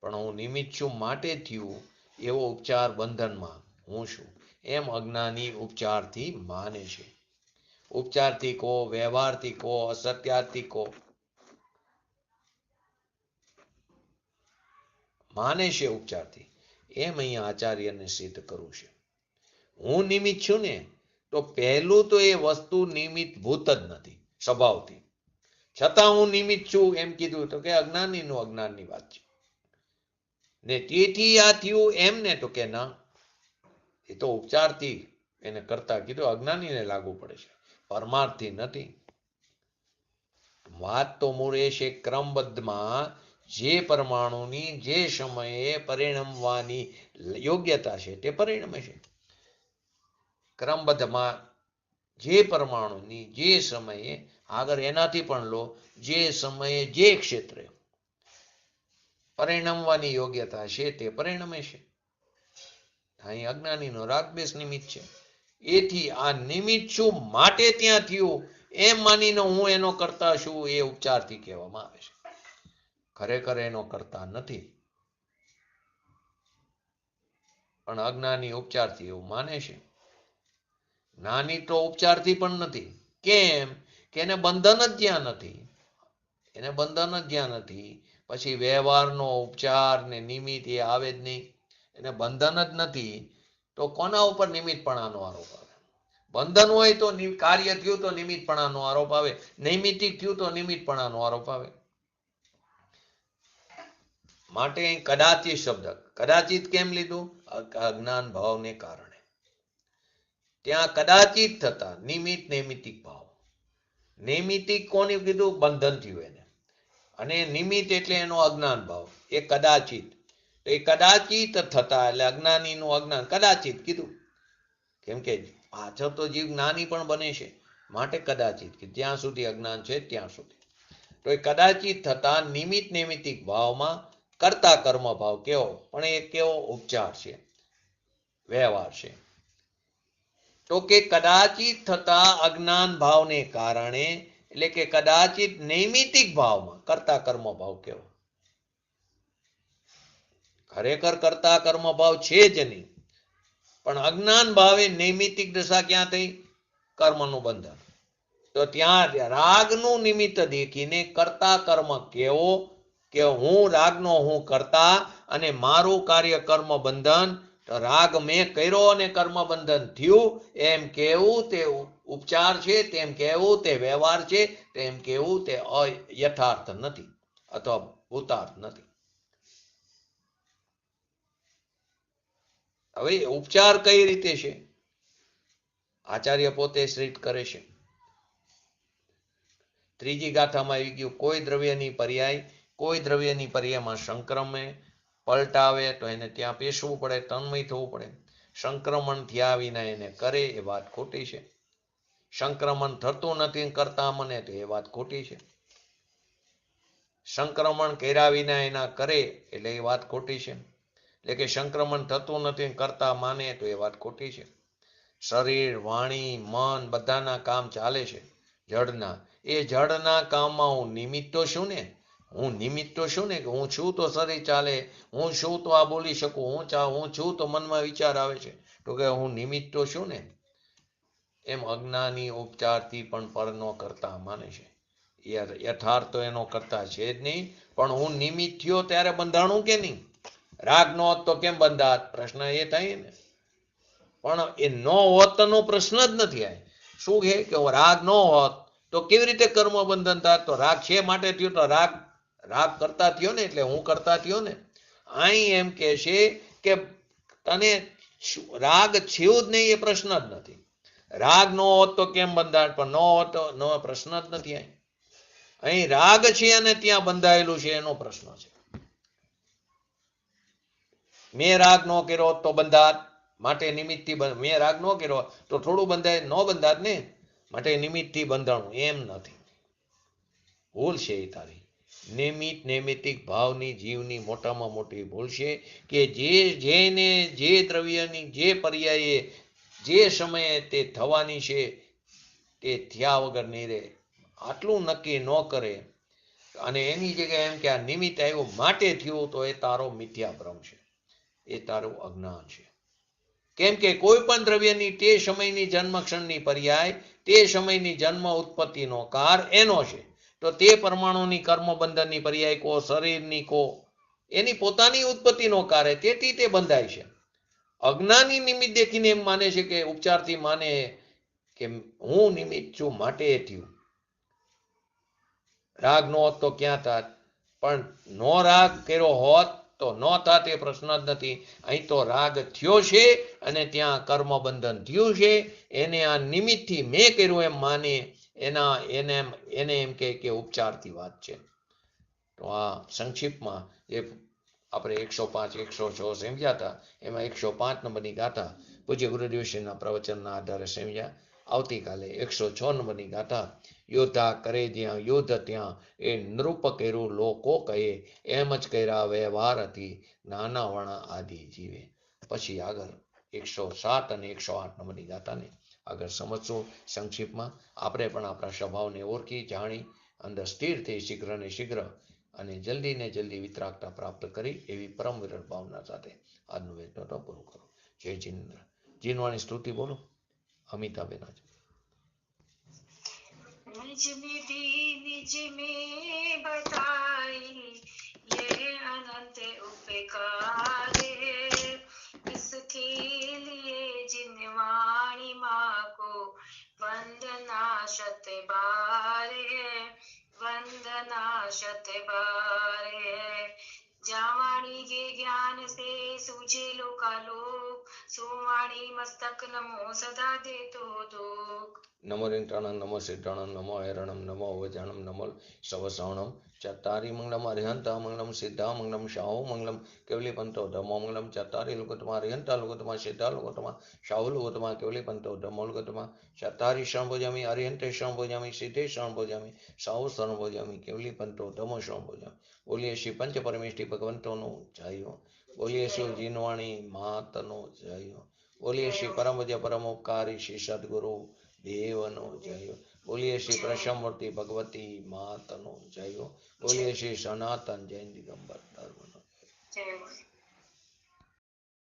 પણ હું નિમિત્ત છું માટે થયું એવો ઉપચાર બંધનમાં હું છું એમ અજ્ઞાની ઉપચારથી માને છે. ઉપચારથી કહો, વ્યવહારથી કહો, અસત્યાર્થથી કહો, માને છે ઉપચારથી. એમ અહીંયા આચાર્યને સિદ્ધ કરવું છે. હું નિમિત્ત છું ને, તો પહેલું તો એ વસ્તુ નિમિત્તભૂત જ નથી સ્વભાવથી. છતાં હું નિમિત્ત છું એમ કીધું તો કે અજ્ઞાનની વાત છે. ને તેથી આ થયું એમ ને, તો કે ના, એ તો ઉપચારથી એને કરતા કીધું, અજ્ઞાનીને લાગુ પડે છે, પરમાર્થથી નથી. વાત તો મૂળ એ છે ક્રમબદ્ધમાં જે પરમાણુની જે સમયે પરિણમવાની યોગ્યતા છે તે પરિણમે છે. ક્રમબદ્ધમાં જે પરમાણુની જે સમયે, આગળ એનાથી પણ લો, જે સમયે જે ક્ષેત્રે પરિણમવાની યોગ્યતા છે તે પરિણમે છે. અહીં અજ્ઞાનીનો રાગદ્વેષ નિમિત્ત છે. એથી આ નિમિત્ત છું માટે ત્યાં થયું એમ માનીને હું એનો કરતા છું, એ ઉપચારથી કહેવામાં આવે છે. ખરેખર એનો કરતા નથી, પણ અજ્ઞાની ઉપચારથી એવું માને છે. જ્ઞાની તો ઉપચારથી પણ નથી. કેમ? કે એને બંધન જ જ્યાં નથી. એને બંધન જ જ્યાં નથી, પછી વ્યવહારનો ઉપચાર ને નિમિત્ત એ આવે જ નહીં. એને બંધન જ નથી, તો કોના ઉપર નિમિત્તપણાનો આરોપ આવે? બંધન હોય તો કાર્ય થયું તો નિમિત્તપણાનો આરોપ આવે, નૈમિત્તિક થયું તો નિમિત્તપણાનો આરોપ આવે. માટે અહીં કદાચિત શબ્દ, કદાચિત કેમ લીધું? અજ્ઞાન ભાવને કારણે. ત્યાં કદાચિત થતા નિમિત્ત નૈમિત્તિક ભાવ. નૈમિત્તિક કોને કીધું? બંધન થયું એને. અને નિમિત્ત એટલે એનો અજ્ઞાન ભાવ, એ કદાચિત. તો એ કદાચિત થતા એટલે અજ્ઞાનીનું અજ્ઞાન કદાચિત કીધું. કેમ કે પાછળ તો જીવ જ્ઞાની પણ બને છે, માટે કદાચિત, કે જ્યાં સુધી અજ્ઞાન છે ત્યાં સુધી. તો એ કદાચિત થતા નિમિત્ત નૈમિત્તિક ભાવમાં કરતા કર્મ ભાવ કેવો? પણ એ કેવો? ઉપચાર છે, વ્યવહાર છે. તો કે કદાચિત થતા અજ્ઞાન ભાવને કારણે, એટલે કે કદાચિત નૈમિત્તિક ભાવમાં કરતા કર્મ ભાવ કેવો? ખરેખર કરતા કર્મ ભાવ છે જ નહીં, પણ અજ્ઞાન ભાવે નૈમિત્તિક દશા ક્યાં થઈ? કર્મનું બંધન. તો ત્યાં રાગનું નિમિત્ત દેખીને કરતા કર્મ કેવો? કે હું રાગનો હું કરતા અને મારું કાર્ય કર્મ બંધન. તો રાગ મેં કર્યો અને કર્મ બંધન થયું એમ કેવું તે ઉપચાર છે, તેમ કેવું તે વ્યવહાર છે, તેમ કેવું તે યથાર્થ નથી અથવા ભૂતાર્થ નથી. હવે ઉપચાર કઈ રીતે છે? આચાર્ય પોતે શ્રીત કરે છે. ત્રીજી ગાથામાં આવી ગયું, કોઈ દ્રવ્યની પર્યાયમાં સંક્રમે, પલટાવે તો એને ત્યાં પેશવું પડે, તન્મય થવું પડે. સંક્રમણ થયા વિના એને કરે એ વાત ખોટી છે. સંક્રમણ થતું નથી કરતા મને, તો એ વાત ખોટી છે. સંક્રમણ કર્યા વિના એના કરે એટલે એ વાત ખોટી છે. એટલે કે સંક્રમણ થતું નથી કરતા માને તો એ વાત ખોટી છે. શરીર, વાણી, મન બધાના કામ ચાલે છે જડના. એ જડના કામમાં હું નિમિત્ત તો છું ને. હું નિમિત્ત તો છું ને, કે હું છું તો શરીર ચાલે, હું છું તો આ બોલી શકું, હું છું તો મનમાં વિચાર આવે છે, તો કે હું નિમિત્ત તો છું ને. એમ અજ્ઞાની ઉપચારથી પણ પરનો કરતા માને છે. યથાર્થ તો એનો કરતા છે જ નહીં, પણ હું નિમિત્ત થયો ત્યારે બંધાણું કે નહીં? રાગ ન હોત તો કેમ બંધાત? પ્રશ્ન એ થાય ને. પણ એ ન હોતનો પ્રશ્ન જ નથી. આ શું છે કે રાગ ન હોત તો કેવી રીતે કર્મ બંધન થાત? તો રાગ છે માટે થયો, તો રાગ કરતા થયો ને, એટલે હું કરતા થયો ને. અહીં એમ કે છે કે તને રાગ થયો જ નહીં, એ પ્રશ્ન જ નથી. રાગ ન હોત તો કેમ બંધાત? પણ ન હોત તો પ્રશ્ન જ નથી. અહીં રાગ છે અને ત્યાં બંધાયેલું છે એનો પ્રશ્ન છે. મેં રાગ ન કર્યો તો બંધાત, માટે નિમિત્તથી મેં રાગ ન કર્યો તો થોડું બંધાય, ન બંધાત ને, માટે નિમિત્તથી બંધાણું. એમ નથી, ભૂલ છે એ તારી. નૈમિત્તિક ભાવની જીવની મોટામાં મોટી ભૂલ છે કે જેને જે દ્રવ્યની જે પર્યાયે જે સમયે તે થવાની છે તે થયા વગર નહીં રહે. આટલું નક્કી ન કરે અને એની જગ્યાએ એમ કે આ નિમિત્ત આવ્યું માટે થયું, તો એ તારો મિથ્યા ભ્રમ છે, એ તારું અજ્ઞાન છે. કેમ કે કોઈ પણ દ્રવ્યની તે સમયની જન્મ ક્ષણની પર્યાય, તે સમયની જન્મ ઉત્પત્તિનો કાર એનો છે. તો તે પરમાણુની કર્મ બંધનની પર્યાય કો, શરીરની કો, એની પોતાની ઉત્પત્તિનો કાર, તેથી તે બંધાય છે. અજ્ઞાની નિમિત્ત દેખીને એમ માને છે કે ઉપચારથી માને કે હું નિમિત્ત છું માટે થયું. રાગ નો હોત તો ક્યાં થાત? પણ નો રાગ કર્યો હોત તો ન થાત, એ પ્રશ્ન જ નથી. અહીં તો રાગ થયો છે અને ત્યાં કર્મ બંધન થયું છે. એને આ નિમિત્તથી મેં કર્યું એમ માને, એને એમ કે ઉપચારથી વાત છે. તો આ સંક્ષિપ્તમાં જે આપણે 105, 106 સમજ્યા હતા, એમાં 105 નંબરની ગાથા પૂજ્ય ગુરુદેવશ્રીના પ્રવચનના આધારે સમજ્યા. આવતીકાલે 106 નંબરની ગાથા યોદ્ધા કરે જ્યાં યુદ્ધ ત્યાં, એ નૃપ કર્યું લોકો કહે, એમ જ કર્યા વ્યવહારથી નાના વણા આદિ જીવે. પછી આગળ 107 અને 108 નંબરની ગાથાને આગળ સમજશું સંક્ષિપ્તમાં. આપણે પણ આપણા સ્વભાવને ઓળખી જાણી અંદર સ્થિર થઈ શીઘ્ર ને શીઘ્ર અને જલ્દી ને જલ્દી વિતરાગતા પ્રાપ્ત કરી એવી પરમ વિરલ ભાવના સાથે આજનું વેચનો પૂરું કરો. જય જીનેન્દ્ર. જીનવાણી સ્તુતિ બોલો અમિતાબેન. निज विधि निज में बताई, ये अनंत उपकार है, इसके लिए जिनवाणी माँ को वंदना शत बार है, वंदना शत बार है. जावाणी के ज्ञान से सूझे लोकालोक, सोवाणी मस्तक नमो सदा देतो दुख. नमो रिंटाणं नमो सिद्धाणं नमो ऐरणं नमो वजाणं नमो सवसाणं चत्तारि मंगलम अरिहंता मंगलम सिद्धा मंगलम शाहु मंगलम केवली पंतो धमो मंगलम चत्तारि लुगतमा अरिहंता लुगतमा सिद्धा लुगतमा शाहु लुगतमा केवली पंतो धमो लुगतमा चत्तारि शरण भोजामि अरिहंते शरण भोजामि सिद्धे शरण भोजामि शाहु शरण भोजामि केवली पंतो धमो शरण भोजामि. बोलिए श्री पंच परमेष्टि भगवंतोनो जय. बोलिए श्री जीनवाणी मातनो जय. बोलिए श्री परम पूज्य परम उपकारी श्री सद्गुरु देवनो जय. बोलिए श्री प्रसमूर्ति भगवती मातनो जय. बोलिए श्री सनातन जैन दिगंबर धर्मनो जय.